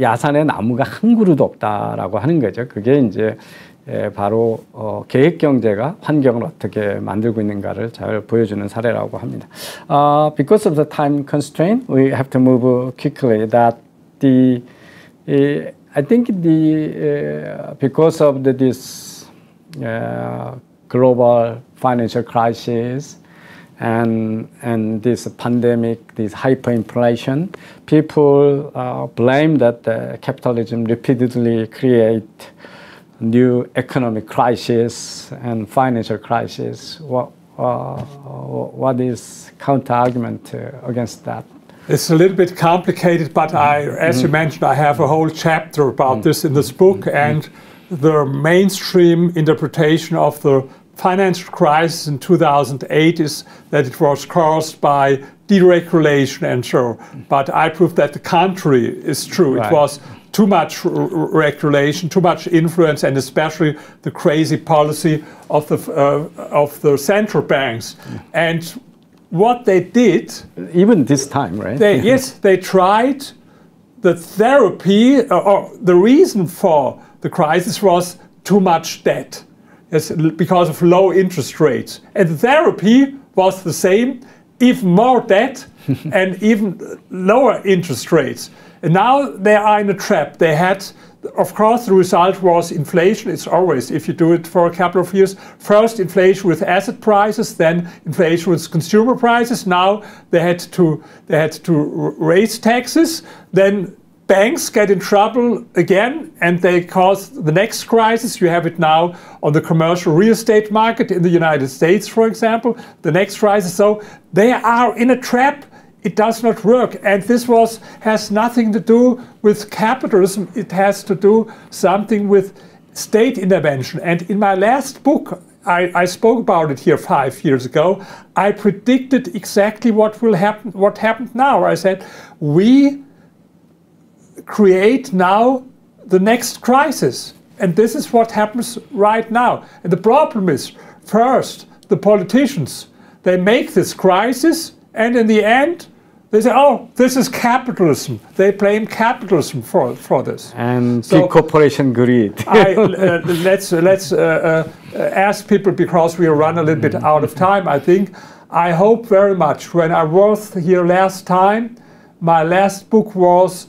야산에 나무가 한 그루도 없다라고 하는 거죠. 그게 이제 바로 계획 경제가 환경을 어떻게 만들고 있는가를 잘 보여주는 사례라고 합니다. Because of the time constraint, we have to move quickly. That I think because of this global financial crisis and this pandemic, this hyperinflation, people blame that capitalism repeatedly create new economic crisis and financial crisis. What is counter argument against that? It's a little bit complicated, but as you mentioned, I have a whole chapter about this in this book, and the mainstream interpretation of the financial crisis in 2008 is that it was caused by deregulation and so. But I prove that the contrary is true. Right. It was too much regulation, too much influence, and especially the crazy policy of the central banks. And what they did, even this time, right? They tried the therapy, or the reason for the crisis was too much debt. It's because of low interest rates. And the therapy was the same, even more debt and even lower interest rates. And now they are in a trap. They had, of course, the result was inflation. It's always, if you do it for a couple of years, first inflation with asset prices, then inflation with consumer prices. Now they had to raise taxes. Then banks get in trouble again, and they cause the next crisis. You have it now on the commercial real estate market in the United States, for example, the next crisis. So they are in a trap. It does not work. And this has nothing to do with capitalism. It has to do something with state intervention. And in my last book, I spoke about it here 5 years ago. I predicted exactly what will happen, what happened now. I said, we create now the next crisis. And this is what happens right now. And the problem is, first, the politicians, they make this crisis, and in the end, they say, oh, this is capitalism. They blame capitalism for this. And big corporation greed. Let's ask people, because we run a little bit out of time, I think. I hope very much. When I was here last time, my last book was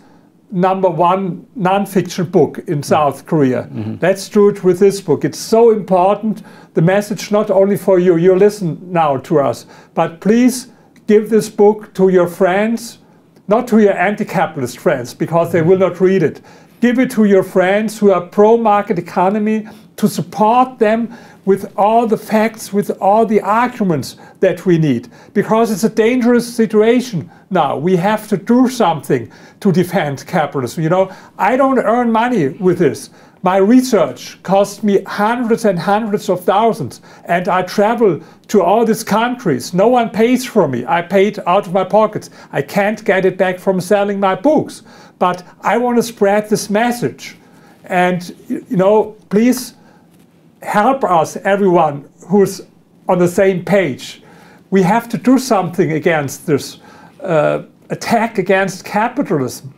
#1 non-fiction book in South Korea. Let's do it with this book. It's so important, the message not only for you, you listen now to us, but please give this book to your friends, not to your anti-capitalist friends, because they will not read it. give it to your friends who are pro-market economy, to support them with all the facts, with all the arguments that we need. Because it's a dangerous situation now. We have to do something to defend capitalism. You know, I don't earn money with this. My research cost me hundreds and hundreds of thousands, and I travel to all these countries. No one pays for me. I paid out of my pockets. I can't get it back from selling my books. But I want to spread this message. And, you know, please help us, everyone who's on the same page. We have to do something against this attack against capitalism.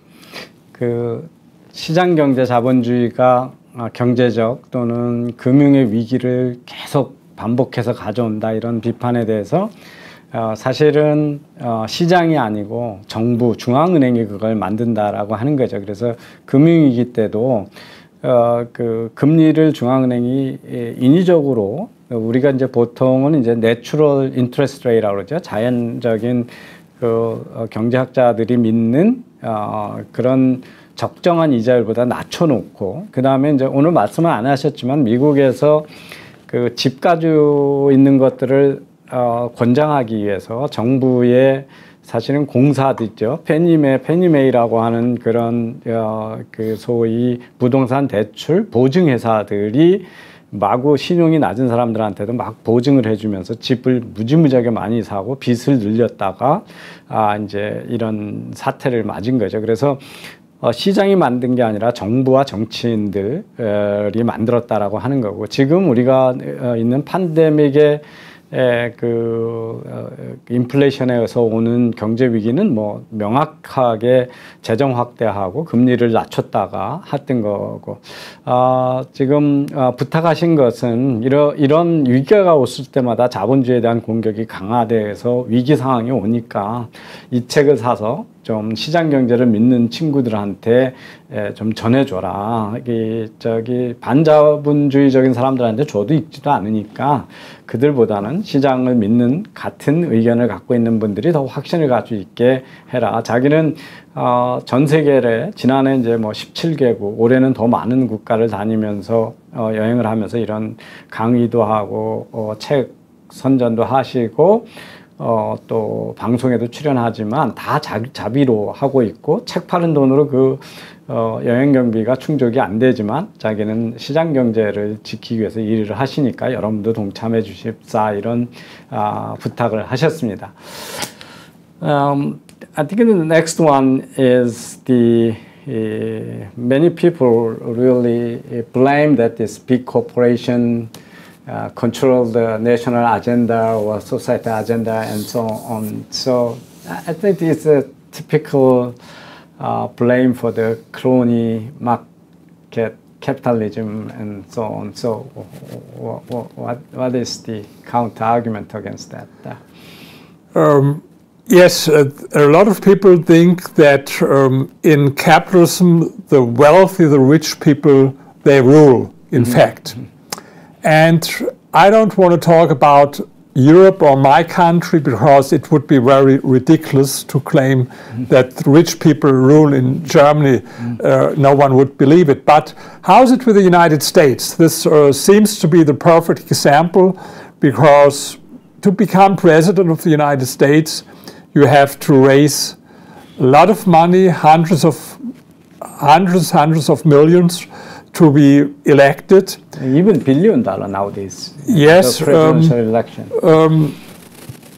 시장 경제 자본주의가 경제적 또는 금융의 위기를 계속 반복해서 가져온다, 이런 비판에 대해서 사실은 시장이 아니고 정부, 중앙은행이 그걸 만든다라고 하는 거죠. 그래서 금융위기 때도 그 금리를 중앙은행이 인위적으로, 우리가 이제 보통은 이제 내추럴 인트레스트 레이라고 그러죠. 자연적인 그 경제학자들이 믿는 그런 적정한 이자율보다 낮춰놓고, 그 다음에 이제 오늘 말씀은 안 하셨지만 미국에서 그 집 가지고 있는 것들을 권장하기 위해서 정부의 사실은 공사들 있죠. 페니메이라고 하는 그런 그 소위 부동산 대출 보증 회사들이 마구 신용이 낮은 사람들한테도 막 보증을 해주면서 집을 무지무지하게 많이 사고 빚을 늘렸다가 이제 이런 사태를 맞은 거죠. 그래서 시장이 만든 게 아니라 정부와 정치인들이 만들었다라고 하는 거고, 지금 우리가 있는 팬데믹의 인플레이션에서 오는 경제 위기는 뭐 명확하게 재정 확대하고 금리를 낮췄다가 했던 거고, 지금 부탁하신 것은 이런 위기가 왔을 때마다 자본주의에 대한 공격이 강화돼서 위기 상황이 오니까 이 책을 사서 좀 시장 경제를 믿는 친구들한테 좀 전해줘라. 저기 반자본주의적인 사람들한테 줘도 읽지도 않으니까 그들보다는 시장을 믿는 같은 의견을 갖고 있는 분들이 더 확신을 가지고 있게 해라. 자기는 전 세계에 지난해 이제 뭐 17개국, 올해는 더 많은 국가를 다니면서 여행을 하면서 이런 강의도 하고 책 선전도 하시고 또 방송에도 출연하지만 다 자비로 하고 있고, 책 파는 돈으로 그 여행 경비가 충족이 안 되지만 자기는 시장 경제를 지키기 위해서 일을 하시니까 여러분도 동참해 주십사, 이런 부탁을 하셨습니다. I think the next one is many people really blame that this big corporation control the national agenda or society agenda and so on. So I think it's a typical blame for the crony market capitalism and so on. So what is the counter argument against that? Yes, a lot of people think that in capitalism, the wealthy, the rich people, they rule, in fact. And I don't want to talk about Europe or my country because it would be very ridiculous to claim that rich people rule in Germany. No one would believe it. But how is it with the United States? This seems to be the perfect example, because to become president of the United States, you have to raise a lot of money, hundreds of millions, to be elected. Even $1 billion nowadays. Yes, the presidential election.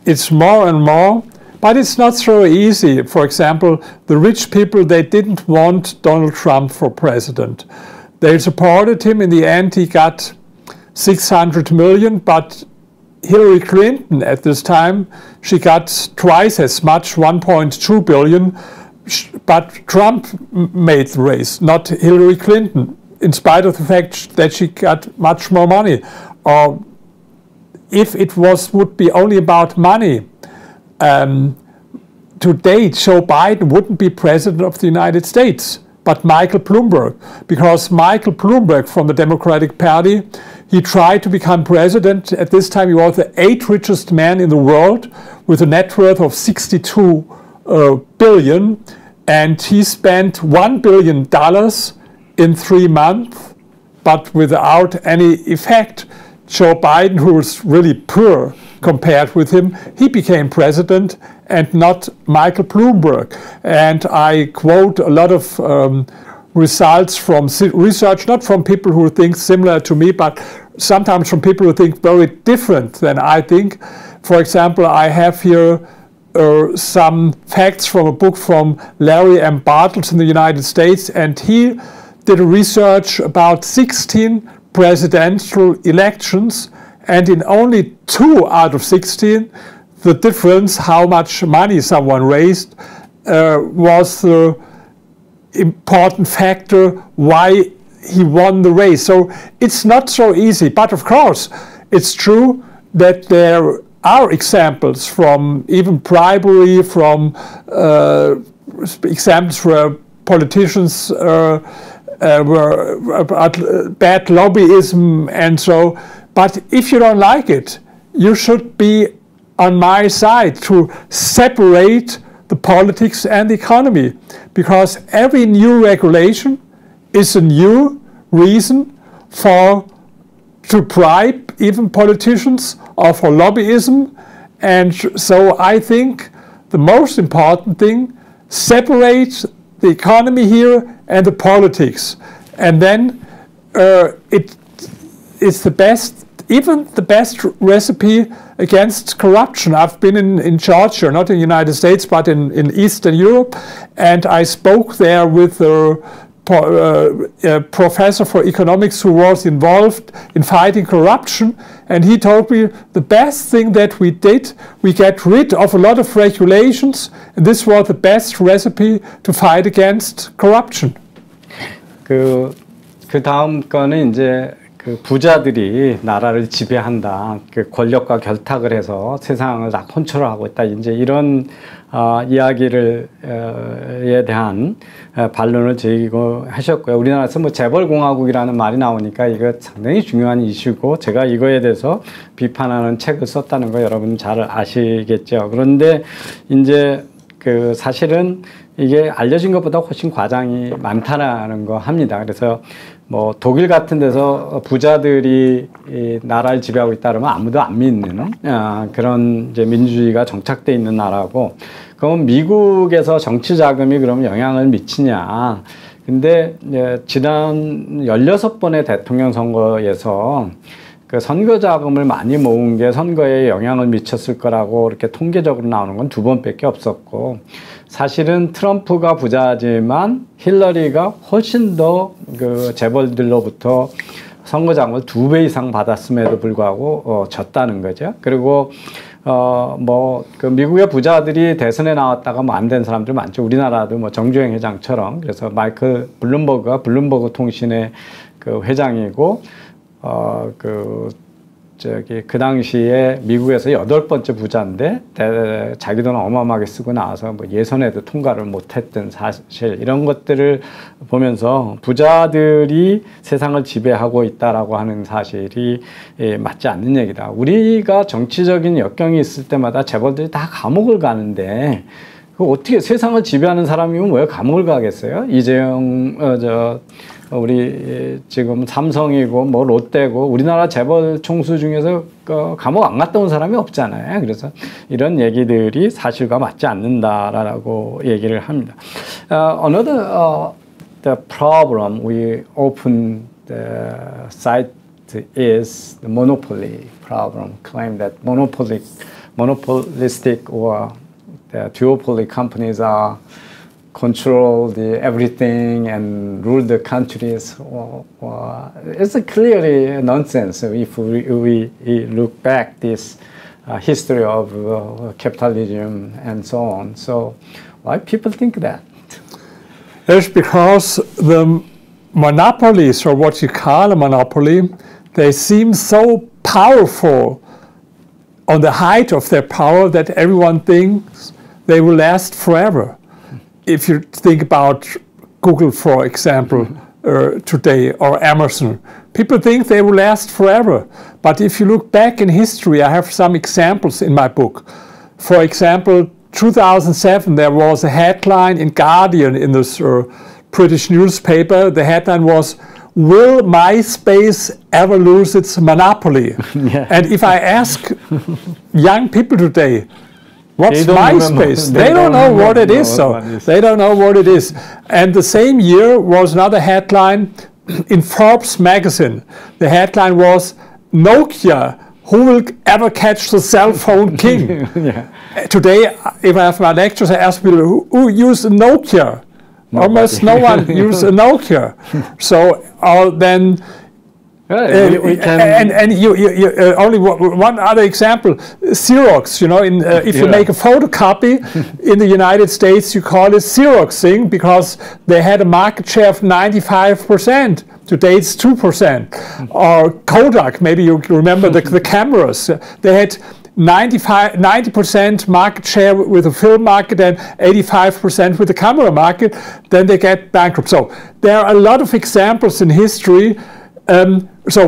It's more and more, but it's not so easy. For example, the rich people, they didn't want Donald Trump for president. They supported him. In the end, he got 600 million, but Hillary Clinton at this time, she got twice as much, 1.2 billion, but Trump made the race, not Hillary Clinton, in spite of the fact that she got much more money. Or if it would be only about money, today Joe Biden wouldn't be president of the United States, but Michael Bloomberg, because Michael Bloomberg from the Democratic Party, he tried to become president. At this time, he was the 8th richest man in the world with a net worth of 62 billion, and he spent $1 billion in 3 months, but without any effect. Joe Biden, who was really poor compared with him, he became president, and not Michael Bloomberg. And I quote a lot of results from research, not from people who think similar to me, but sometimes from people who think very different than I think. For example, I have here some facts from a book from Larry M. Bartels in the United States, and he did a research about 16 presidential elections, and in only 2 out of 16, the difference, how much money someone raised, was the important factor why he won the race. So it's not so easy, but of course, it's true that there are examples from even bribery, from examples where politicians were bad lobbyism and so. But if you don't like it, you should be on my side to separate the politics and the economy, because every new regulation is a new reason to bribe even politicians or for lobbyism. And so I think the most important thing, separate the economy here and the politics. And then it's the best, even the best recipe against corruption. I've been in Georgia, not in the United States, but in Eastern Europe, and I spoke there with a professor for economics who was involved in fighting corruption, and he told me the best thing that we did, we get rid of a lot of regulations, and this was the best recipe to fight against corruption. 그 다음 거는 이제 그 부자들이 나라를 지배한다. 그 권력과 결탁을 해서 세상을 다 컨트롤하고 있다. 이제 이런 이야기를에 대한 반론을 제기고 하셨고요. 우리나라에서 뭐 재벌공화국이라는 말이 나오니까 이거 상당히 중요한 이슈고, 제가 이거에 대해서 비판하는 책을 썼다는 거 여러분 잘 아시겠죠. 그런데 이제 그 사실은 이게 알려진 것보다 훨씬 과장이 많다라는 거 합니다. 그래서 뭐 독일 같은 데서 부자들이 이 나라를 지배하고 있다 그러면 아무도 안 믿는 그런 이제 민주주의가 정착돼 있는 나라고, 그럼 미국에서 정치 자금이 그러면 영향을 미치냐? 근데 지난 16번의 대통령 선거에서 그 선거 자금을 많이 모은 게 선거에 영향을 미쳤을 거라고 이렇게 통계적으로 나오는 건 2번밖에 없었고, 사실은 트럼프가 부자지만 힐러리가 훨씬 더 그 재벌들로부터 선거 자금을 2배 이상 받았음에도 불구하고 졌다는 거죠. 그리고 뭐 그 미국의 부자들이 대선에 나왔다가 뭐 안 된 사람들 많죠. 우리나라도 뭐 정주행 회장처럼. 그래서 마이클 블룸버그가 블룸버그 통신의 그 회장이고 그 당시에 미국에서 8번째 부자인데 자기 돈 어마어마하게 쓰고 나와서 뭐 예선에도 통과를 못했던 사실, 이런 것들을 보면서 부자들이 세상을 지배하고 있다라고 하는 사실이 맞지 않는 얘기다. 우리가 정치적인 역경이 있을 때마다 재벌들이 다 감옥을 가는데 어떻게 세상을 지배하는 사람이면 왜 감옥을 가겠어요? 이재용 우리 지금 삼성이고 뭐 롯데고 우리나라 재벌 총수 중에서 감옥 안 갔다 온 사람이 없잖아요. 그래서 이런 얘기들이 사실과 맞지 않는다라고 얘기를 합니다. Another the problem we open the site is the monopoly problem. Claim that monopolistic or the duopoly companies are control everything and rule the countries. It's clearly nonsense if we look back this history of capitalism and so on. So why people think that? It's because the monopolies, or what you call a monopoly, they seem so powerful on the height of their power that everyone thinks they will last forever. If you think about Google, for example, today, or Amazon, people think they will last forever. But if you look back in history, I have some examples in my book. For example, 2007, there was a headline in Guardian in this British newspaper. The headline was, "Will MySpace ever lose its monopoly?" Yeah. And if I ask young people today, what's MySpace? They don't know what it is. So they don't know what it is. And the same year was another headline in Forbes magazine. The headline was, "Nokia, who will ever catch the cell phone king?" Yeah. Today, if I have my lectures, I ask people, who use a Nokia? Almost no one uses a Nokia. So then, we can, and you only one other example, Xerox. You know, if you make a photocopy in the United States, you call it Xeroxing because they had a market share of 95%. Today it's 2%. Or Kodak, maybe you remember the cameras. They had 90% market share with the film market and 85% with the camera market. Then they get bankrupt. So there are a lot of examples in history. So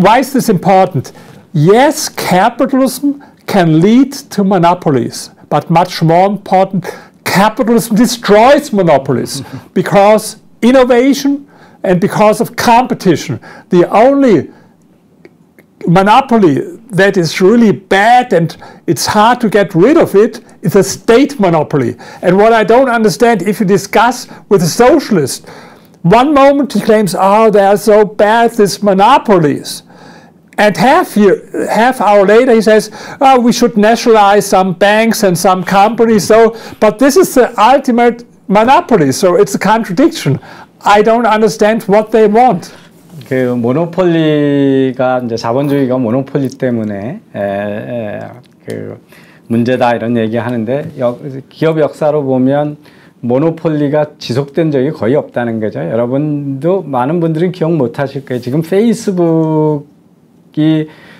why is this important? Yes, capitalism can lead to monopolies, but much more important, capitalism destroys monopolies because innovation and because of competition. The only monopoly that is really bad and it's hard to get rid of it is a state monopoly. And what I don't understand, if you discuss with a socialist, one moment he claims, oh, they are so bad, these monopolies. And half hour later he says, oh, we should nationalize some banks and some companies. So, but this is the ultimate monopoly. So it's a contradiction. I don't understand what they want. 그 모노폴리가 이제 자본주의가 모노폴리 때문에 그 문제다 이런 얘기하는데 기업 역사로 보면 모노폴리가 지속된 적이 거의 없다는 거죠. 여러분도 많은 분들은 기억 못 하실 거예요. 지금 페이스북이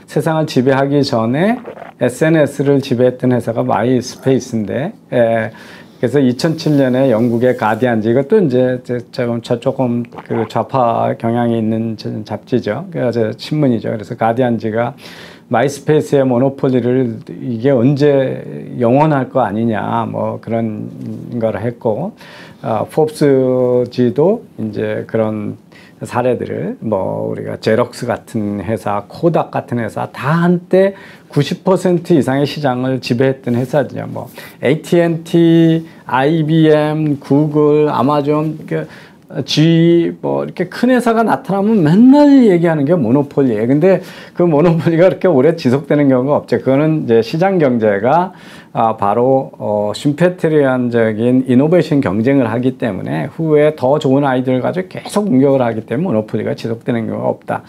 세상을 지배하기 전에 SNS를 지배했던 회사가 마이스페이스인데 그래서 2007년에 영국의 가디언지, 이것도 이제 조금 그 좌파 경향이 있는 잡지죠. 그래서 신문이죠. 그래서 가디언지가 마이스페이스의 모노폴리를 이게 언제 영원할 거 아니냐, 뭐 그런 걸 했고, 포브스지도 이제 그런 사례들을 뭐 우리가 제록스 같은 회사, 코닥 같은 회사 다 한때 90% 이상의 시장을 지배했던 회사들이야. 뭐 AT&T, IBM, 구글, 아마존, G 뭐 이렇게 큰 회사가 나타나면 맨날 얘기하는 게 모노폴리예요. 근데 그 모노폴리가 그렇게 오래 지속되는 경우가 없죠. 그거는 이제 시장 경제가 바로 심페테리안적인 이노베이션 경쟁을 하기 때문에 후에 더 좋은 아이디어를 가지고 계속 공격을 하기 때문에 모노폴리가 지속되는 경우가 없다.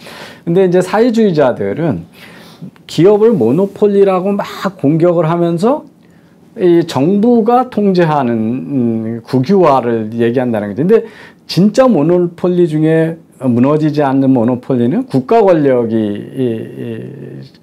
근데 이제 사회주의자들은 기업을 모노폴리라고 막 공격을 하면서 이 정부가 통제하는 국유화를 얘기한다는 거죠. 근데 진짜 모노폴리 중에 무너지지 않는 모노폴리는 국가 권력이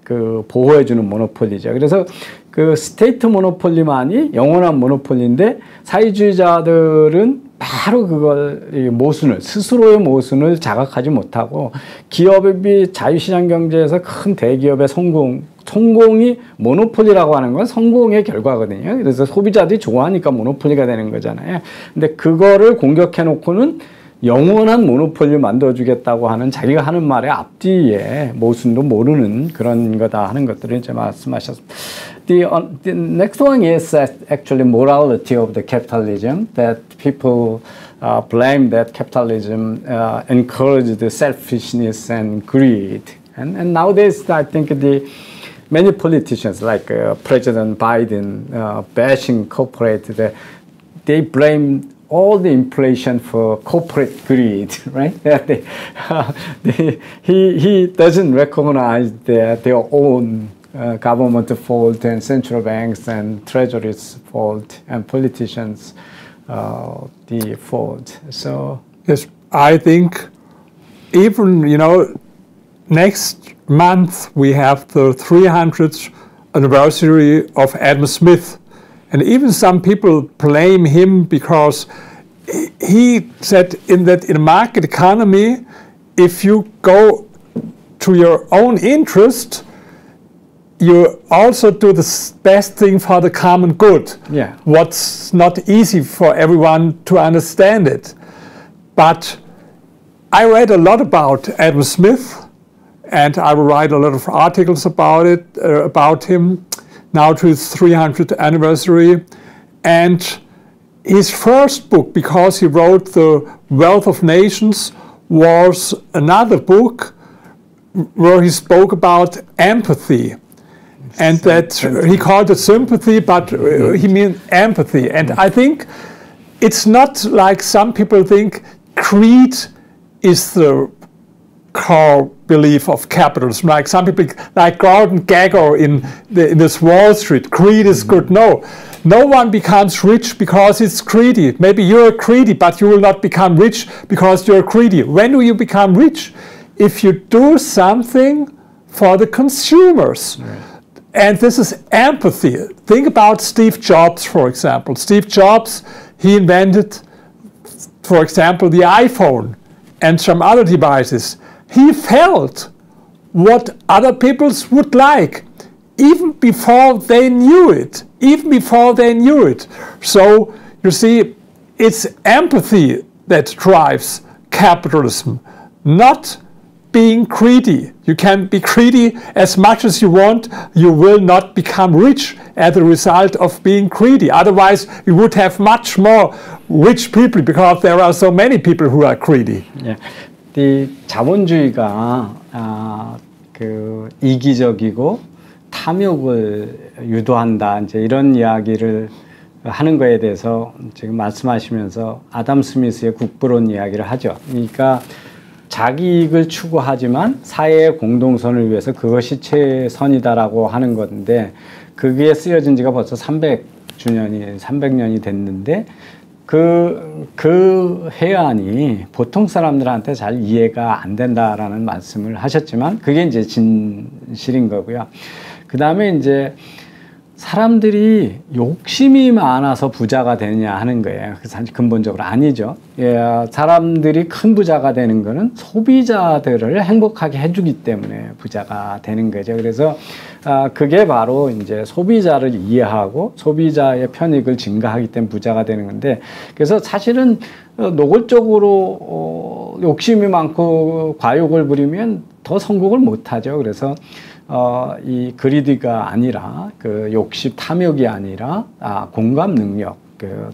그 보호해주는 모노폴리죠. 그래서 그 스테이트 모노폴리만이 영원한 모노폴리인데 소유주의자들은 바로 그걸 모순을 스스로의 모순을 자각하지 못하고 기업이 자유시장 경제에서 큰 대기업의 성공이 모노폴리라고 하는 건 성공의 결과거든요. 그래서 소비자들이 좋아하니까 모노폴리가 되는 거잖아요. 근데 그거를 공격해 놓고는 영원한 모노폴리를 만들어주겠다고 하는 자기가 하는 말의 앞뒤에 모순도 모르는 그런 거다 하는 것들을 이제 말씀하셨습니다. The next one is actually morality of the capitalism, that people blame that capitalism encouraged the selfishness and greed. And nowadays, I think many politicians like President Biden bashing corporate, they blame all the inflation for corporate greed, right? He doesn't recognize their own government fault and central banks and treasuries fault and politicians the fault. So yes, I think even next month we have the 300th anniversary of Adam Smith. And even some people blame him because he said in a market economy, if you go to your own interest, you also do the best thing for the common good. Yeah. What's not easy for everyone to understand it. But I read a lot about Adam Smith, and I will write a lot of articles about him, now to his 300th anniversary. And his first book, because he wrote The Wealth of Nations, was another book where he spoke about empathy. And that he called it sympathy, but he meant empathy. And I think it's not like some people think greed is the core belief of capitalism. Like some people, like Gordon Gagor in this Wall Street, greed is good. No one becomes rich because it's greedy. Maybe you're greedy, but you will not become rich because you're greedy. When do you become rich? If you do something for the consumers. Right. And this is empathy. Think about Steve Jobs, for example. Steve Jobs, he invented, for example, the iPhone and some other devices. He felt what other people would like, even before they knew it. So, you see, it's empathy that drives capitalism, not being greedy. You can be greedy as much as you want. You will not become rich as a result of being greedy. Otherwise, we would have much more rich people because there are so many people who are greedy. Yeah. 이 자본주의가 그 이기적이고 탐욕을 유도한다. 이제 이런 이야기를 하는 거에 대해서 지금 말씀하시면서 아담 스미스의 국부론 이야기를 하죠. 그러니까 자기 이익을 추구하지만 사회의 공동선을 위해서 그것이 최선이다라고 하는 건데 그게 쓰여진 지가 벌써 300년이 됐는데 그 해안이 보통 사람들한테 잘 이해가 안 된다라는 말씀을 하셨지만 그게 이제 진실인 거고요. 그 다음에 이제 사람들이 욕심이 많아서 부자가 되느냐 하는 거예요. 사실 근본적으로 아니죠. 예, 사람들이 큰 부자가 되는 거는 소비자들을 행복하게 해주기 때문에 부자가 되는 거죠. 그래서 그게 바로 이제 소비자를 이해하고 소비자의 편익을 증가하기 때문에 부자가 되는 건데, 그래서 사실은 노골적으로 욕심이 많고 과욕을 부리면 더 성공을 못하죠. 그래서 이 그리디가 아니라 그 욕심, 탐욕이 아니라 공감 능력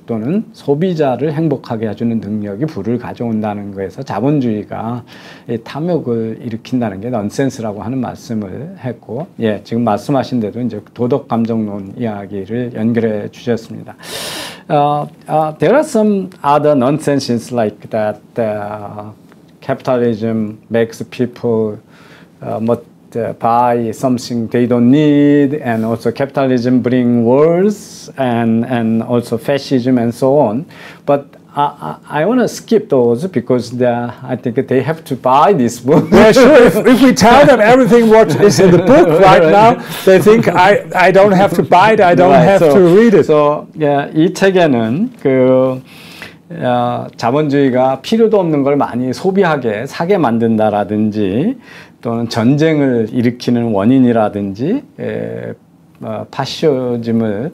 또는 소비자를 행복하게 해주는 능력이 부를 가져온다는 거에서 자본주의가 이 탐욕을 일으킨다는 게 넌센스라고 하는 말씀을 했고, 예, 지금 말씀하신 대로 이제 도덕 감정론 이야기를 연결해 주셨습니다. There are some other nonsenses like that. Capitalism makes people buy something they don't need, and also capitalism bring wars and also fascism and so on. But I want to skip those because I think they have to buy this book. Yeah, sure. If we tell them everything what is in the book right now, they think I don't have to buy it, I don't have to read it. So, yeah, 이 책에는 자본주의가 필요도 없는 걸 많이 소비하게 사게 만든다라든지 또는 전쟁을 일으키는 원인이라든지 파시즘을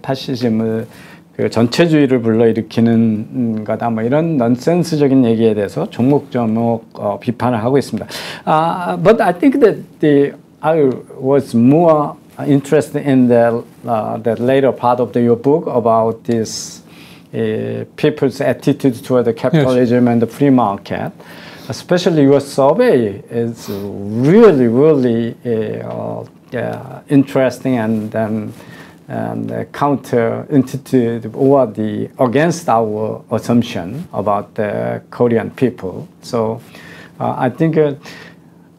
그 전체주의를 불러일으키는 거다, 뭐 이런 넌센스적인 얘기에 대해서 조목조목 비판을 하고 있습니다. But I think that I was more interested in the later part of your book about this people's attitude toward the capitalism and the free market. Especially your survey is really, really interesting and counterintuitive or against our assumption about the Korean people. So I think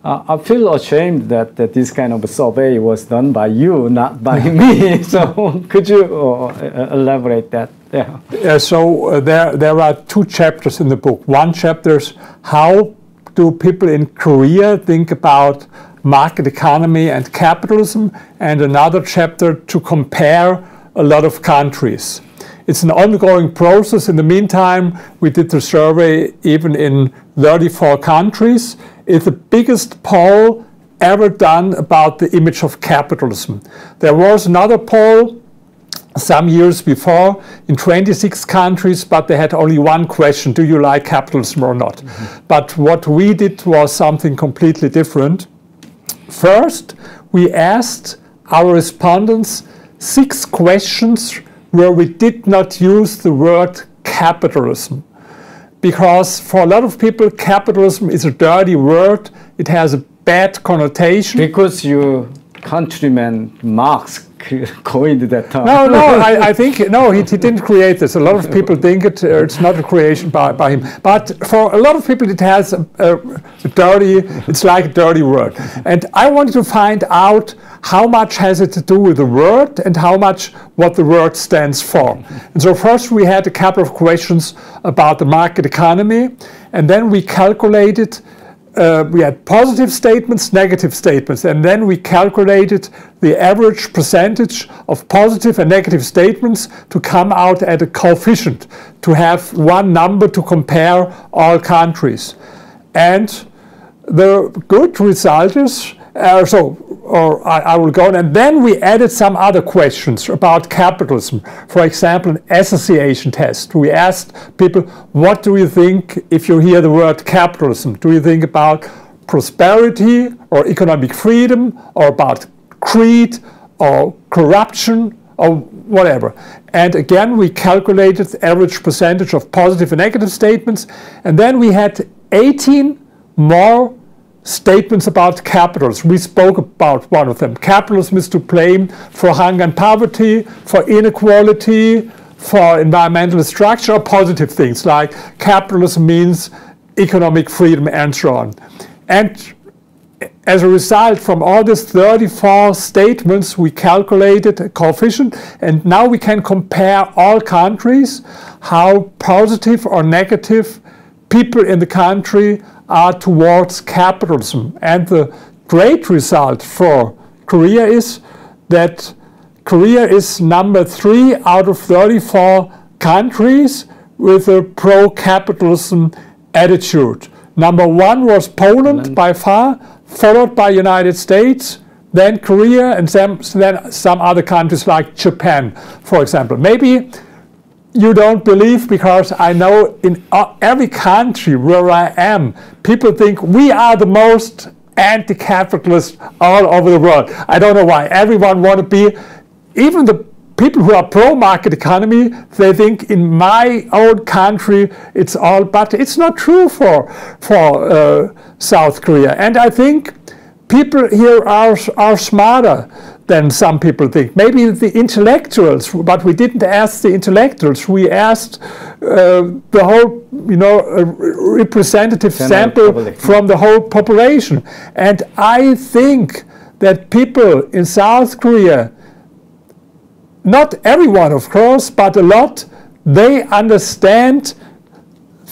I feel ashamed that this kind of survey was done by you, not by me. So could you elaborate that? Yeah. So there are two chapters in the book. One chapter is how do people in Korea think about market economy and capitalism, and another chapter to compare a lot of countries. It's an ongoing process. In the meantime, we did the survey even in 34 countries. It's the biggest poll ever done about the image of capitalism. There was another poll some years before in 26 countries, but they had only one question: do you like capitalism or not? But what we did was something completely different. First, we asked our respondents 6 questions where we did not use the word capitalism. Because for a lot of people, capitalism is a dirty word. It has a bad connotation. Because your countryman Marx coined that term. I think, no, he didn't create this. A lot of people think it's not a creation by him. But for a lot of people, it has a dirty, it's like a dirty word. And I wanted to find out how much has it to do with the word and how much what the word stands for. And so first we had a couple of questions about the market economy, and then we calculated we had positive statements, negative statements, and then we calculated the average percentage of positive and negative statements to come out at a coefficient, to have one number to compare all countries. And the good result is, I will go on, and then we added some other questions about capitalism. For example, an association test. We asked people, what do you think if you hear the word capitalism? Do you think about prosperity or economic freedom, or about greed or corruption or whatever? And again, we calculated the average percentage of positive and negative statements, and then we had 18 more statements about capitalism. We spoke about one of them. Capitalism is to blame for hunger and poverty, for inequality, for environmental destruction, or positive things like capitalism means economic freedom and so on. And as a result, from all these 34 statements, we calculated a coefficient, and now we can compare all countries, how positive or negative people in the country are towards capitalism. And the great result for Korea is that Korea is number 3 out of 34 countries with a pro-capitalism attitude. Number 1 was Poland by far, followed by United States, then Korea, and then some other countries like Japan, for example. Maybe you don't believe, because I know in every country where I am, people think we are the most anti-capitalist all over the world. I don't know why. Everyone want to be, even the people who are pro-market economy, they think in my own country it's all, but it's not true for South Korea. And I think people here are smarter than some people think. Maybe the intellectuals, but we didn't ask the intellectuals. We asked the whole, representative sample from the whole population. And I think that people in South Korea, not everyone of course, but a lot, they understand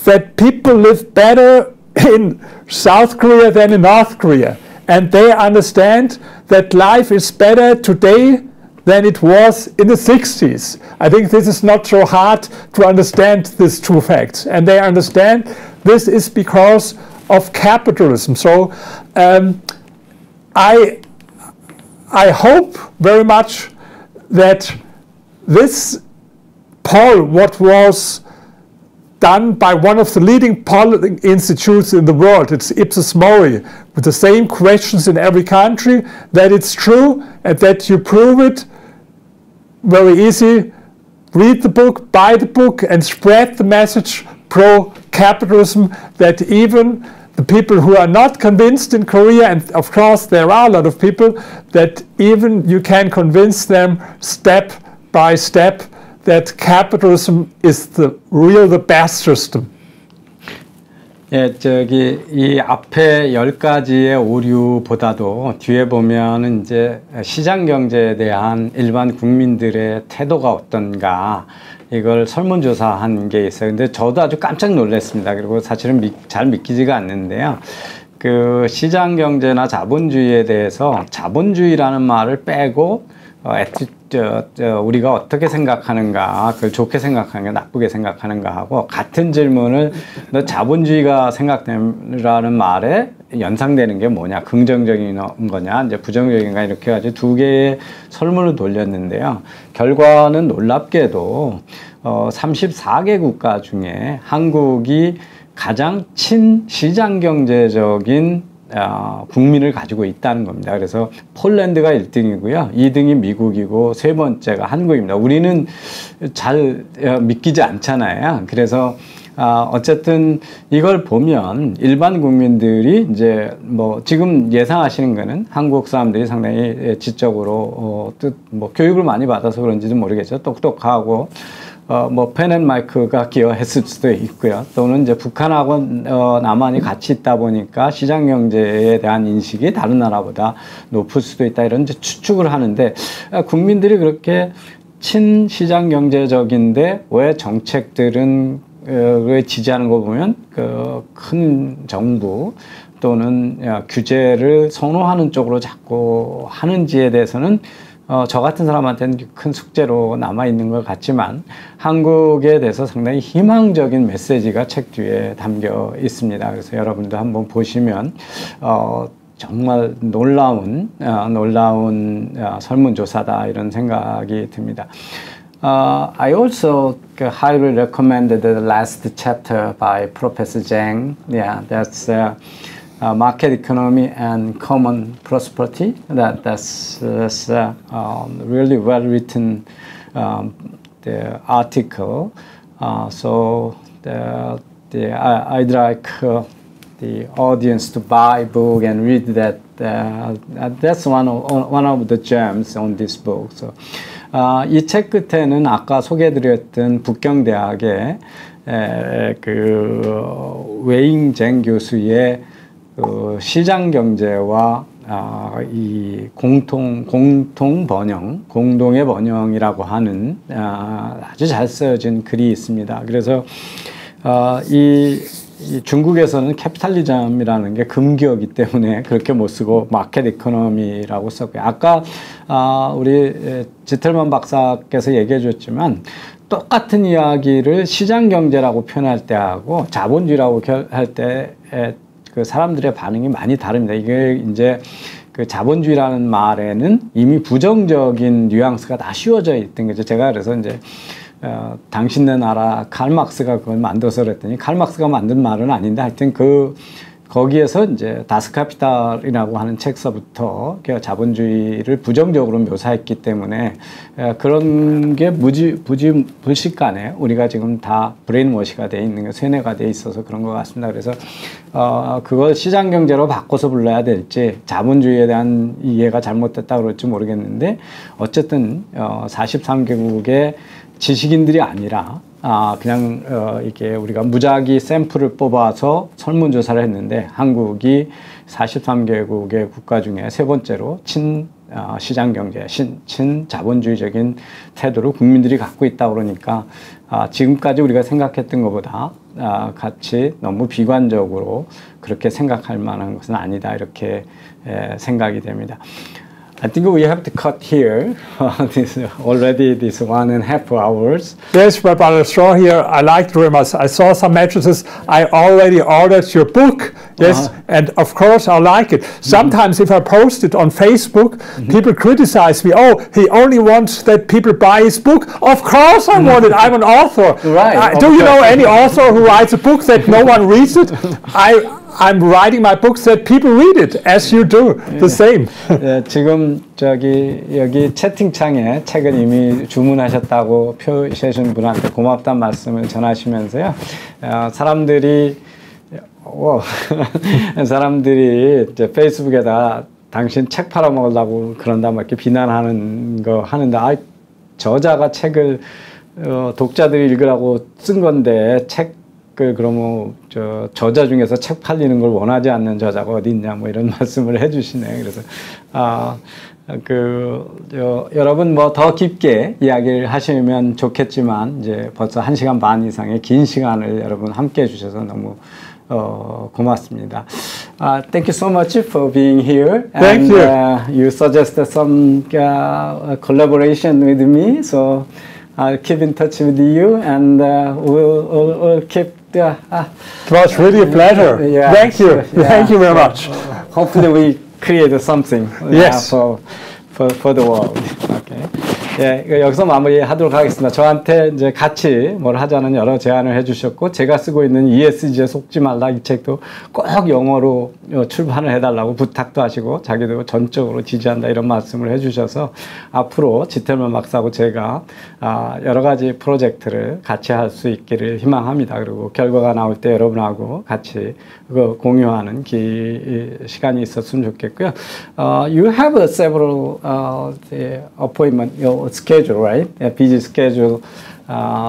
that people live better in South Korea than in North Korea. And they understand that life is better today than it was in the 60s. I think this is not so hard to understand, these two facts. And they understand this is because of capitalism. So I hope very much that this poll, what was done by one of the leading polling institutes in the world, it's Ipsos Mori, with the same questions in every country, that it's true and that you prove it very easy. Read the book, buy the book, and spread the message pro-capitalism, that even the people who are not convinced in Korea, and of course there are a lot of people, that even you can convince them step by step that capitalism is the best system. 예, 이 앞에 10가지의 오류보다도 뒤에 보면은 이제 시장 경제에 대한 일반 국민들의 태도가 어떤가, 이걸 설문조사한 게 있어요. 근데 저도 아주 깜짝 놀랐습니다. 그리고 사실은 잘 믿기지가 않는데요. 그 시장 경제나 자본주의에 대해서 자본주의라는 말을 빼고 우리가 어떻게 생각하는가, 그걸 좋게 생각하는가, 나쁘게 생각하는가 하고, 같은 질문을 너 자본주의가 생각되라는 말에 연상되는 게 뭐냐, 긍정적인 거냐, 이제 부정적인가, 이렇게 해가지고 두 개의 설문을 돌렸는데요. 결과는 놀랍게도 34개 국가 중에 한국이 가장 친시장 경제적인 국민을 가지고 있다는 겁니다. 그래서 폴란드가 1등이고요. 2등이 미국이고 세 번째가 한국입니다. 우리는 잘 믿기지 않잖아요. 그래서 어쨌든 이걸 보면 일반 국민들이 이제 뭐 지금 예상하시는 거는 한국 사람들이 상당히 지적으로 뭐 교육을 많이 받아서 그런지도 모르겠죠. 똑똑하고 뭐 펜앤마이크가 기여했을 수도 있고요. 또는 이제 북한하고 남한이 같이 있다 보니까 시장 경제에 대한 인식이 다른 나라보다 높을 수도 있다, 이런 이제 추측을 하는데, 국민들이 그렇게 친시장 경제적인데 왜 정책들은 왜 지지하는 거 보면 그 큰 정부 또는 규제를 선호하는 쪽으로 자꾸 하는지에 대해서는 저 같은 사람한테는 큰 숙제로 남아있는 것 같지만, 한국에 대해서 상당히 희망적인 메시지가 책 뒤에 담겨 있습니다. 그래서 여러분도 한번 보시면 정말 놀라운 설문조사다, 이런 생각이 듭니다. I also highly recommended the last chapter by Professor Zhang. Yeah, that's market economy and common prosperity. That's really well written the article. So I'd like the audience to buy book and read that. That's one of the gems on this book. So 이 책 끝에는 아까 소개해드렸던 북경대학의 그 웨잉쟁 교수의 시장 경제와 이 공통 번영, 공동의 번영이라고 하는 아주 잘 쓰여진 글이 있습니다. 그래서 이 중국에서는 캐피탈리즘이라는 게 금기어기 때문에 그렇게 못 쓰고 마켓 이코노미라고 썼고요. 아까 우리 지틀만 박사께서 얘기해 줬지만, 똑같은 이야기를 시장 경제라고 표현할 때하고 자본주의라고 할 때 그 사람들의 반응이 많이 다릅니다. 이게 이제 그 자본주의라는 말에는 이미 부정적인 뉘앙스가 다 씌워져 있던 거죠. 제가 그래서 이제 당신네 나라 칼 막스가 그걸 만들어서 그랬더니, 칼 막스가 만든 말은 아닌데 하여튼 거기에서 이제 다스카피탈이라고 하는 책서부터 자본주의를 부정적으로 묘사했기 때문에 그런 게 불식간에 우리가 지금 다 브레인워시가 돼 있는 게, 쇠뇌가 돼 있어서 그런 것 같습니다. 그래서 그걸 시장경제로 바꿔서 불러야 될지, 자본주의에 대한 이해가 잘못됐다 그럴지 모르겠는데, 어쨌든 43개국의 지식인들이 아니라 그냥 이게 우리가 무작위 샘플을 뽑아서 설문조사를 했는데, 한국이 43개국의 국가 중에 세 번째로 시장경제, 친자본주의적인 태도를 국민들이 갖고 있다 그러니까 지금까지 우리가 생각했던 것보다 같이 너무 비관적으로 그렇게 생각할 만한 것은 아니다, 이렇게 생각이 됩니다. I think we have to cut here. This 1.5 hours. Yes, but I'll throw here. I liked very much. I saw some mattresses. I already ordered your book. Yes, and of course I like it. Sometimes if I post it on Facebook, people criticize me. Oh, he only wants that people buy his book. Of course I want it. I'm an author. Right. Do you know any author who writes a book that no one reads it? I'm writing my books that people read it, as you do, the same. 지금 여기 채팅창에 책을 이미 주문하셨다고 표시하신 분한테 고맙다는 말씀을 전하시면서요. 사람들이 이제 페이스북에다 당신 책 팔아먹으려고 그런다 막 이렇게 비난하는 거 하는데, 저자가 책을 독자들이 읽으라고 쓴 건데 그러면 저자 중에서 책 팔리는 걸 원하지 않는 저자가 어디 있냐, 뭐 이런 말씀을 해주시네. 그래서 여러분 뭐 더 깊게 이야기를 하시면 좋겠지만, 이제 벌써 1시간 반 이상의 긴 시간을 여러분 함께 해주셔서 너무 고맙습니다. Thank you so much for being here. Thank you. You suggested some collaboration with me, so I'll keep in touch with you, and we'll keep It was really a pleasure. Yeah, Thank you. yeah. Thank you very much. Hopefully we create something Yes. for the world. Okay. 예, 여기서 마무리하도록 하겠습니다. 저한테 이제 같이 뭘 하자는 여러 제안을 해주셨고, 제가 쓰고 있는 ESG에 속지 말라 이 책도 꼭 영어로 출판을 해달라고 부탁도 하시고, 자기도 전적으로 지지한다 이런 말씀을 해주셔서 앞으로 지텔만 박사하고 제가 여러 가지 프로젝트를 같이 할 수 있기를 희망합니다. 그리고 결과가 나올 때 여러분하고 같이 공유하는 시간이 있었으면 좋겠고요. You have several appointment schedule, right? A busy schedule.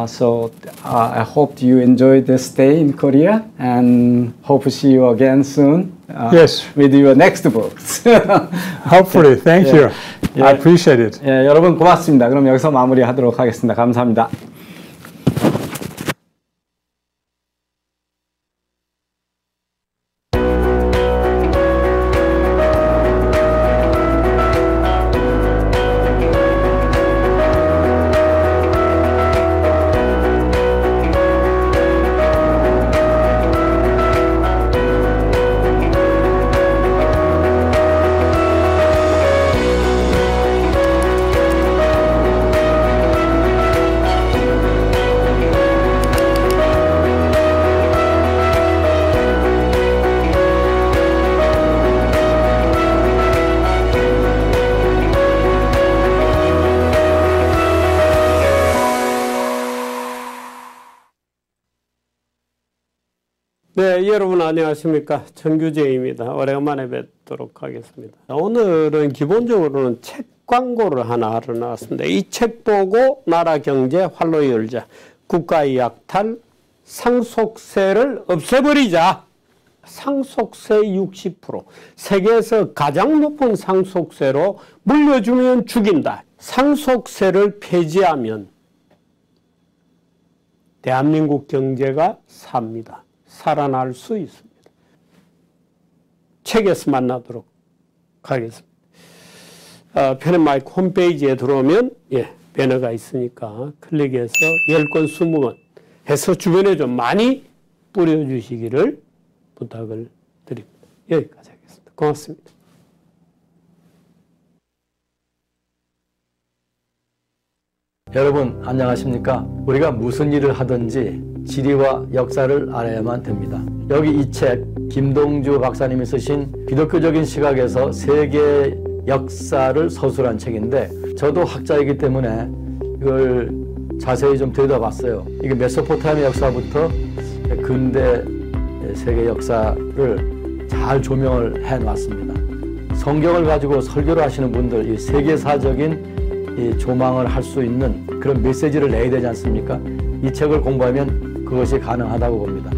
So I hope you enjoy the stay in Korea and hope to see you again soon. Yes. With your next books. Hopefully. Thank you. I appreciate it. 예, 여러분 고맙습니다. 그럼 여기서 마무리하도록 하겠습니다. 감사합니다. 네, 여러분 안녕하십니까. 정규재입니다. 오래간만에 뵙도록 하겠습니다. 오늘은 기본적으로는 책 광고를 하나 하러 나왔습니다. 이 책 보고 나라 경제 활로 열자. 국가의 약탈, 상속세를 없애버리자. 상속세 60%. 세계에서 가장 높은 상속세로 물려주면 죽인다. 상속세를 폐지하면 대한민국 경제가 삽니다. 살아날 수 있습니다. 책에서 만나도록 하겠습니다. 편의마이크 홈페이지에 들어오면 배너가 있으니까 클릭해서 10권, 20권 해서 주변에 좀 많이 뿌려주시기를 부탁을 드립니다. 여기까지 하겠습니다. 고맙습니다. 여러분 안녕하십니까? 우리가 무슨 일을 하든지 지리와 역사를 알아야만 됩니다. 여기 이 책 김동주 박사님이 쓰신 기독교적인 시각에서 세계 역사를 서술한 책인데, 저도 학자이기 때문에 이걸 자세히 좀 들여다봤어요. 이게 메소포타미아 역사부터 근대 세계 역사를 잘 조명을 해놨습니다. 성경을 가지고 설교를 하시는 분들, 이 세계사적인 이 조망을 할 수 있는 그런 메시지를 내야 되지 않습니까? 이 책을 공부하면 그것이 가능하다고 봅니다.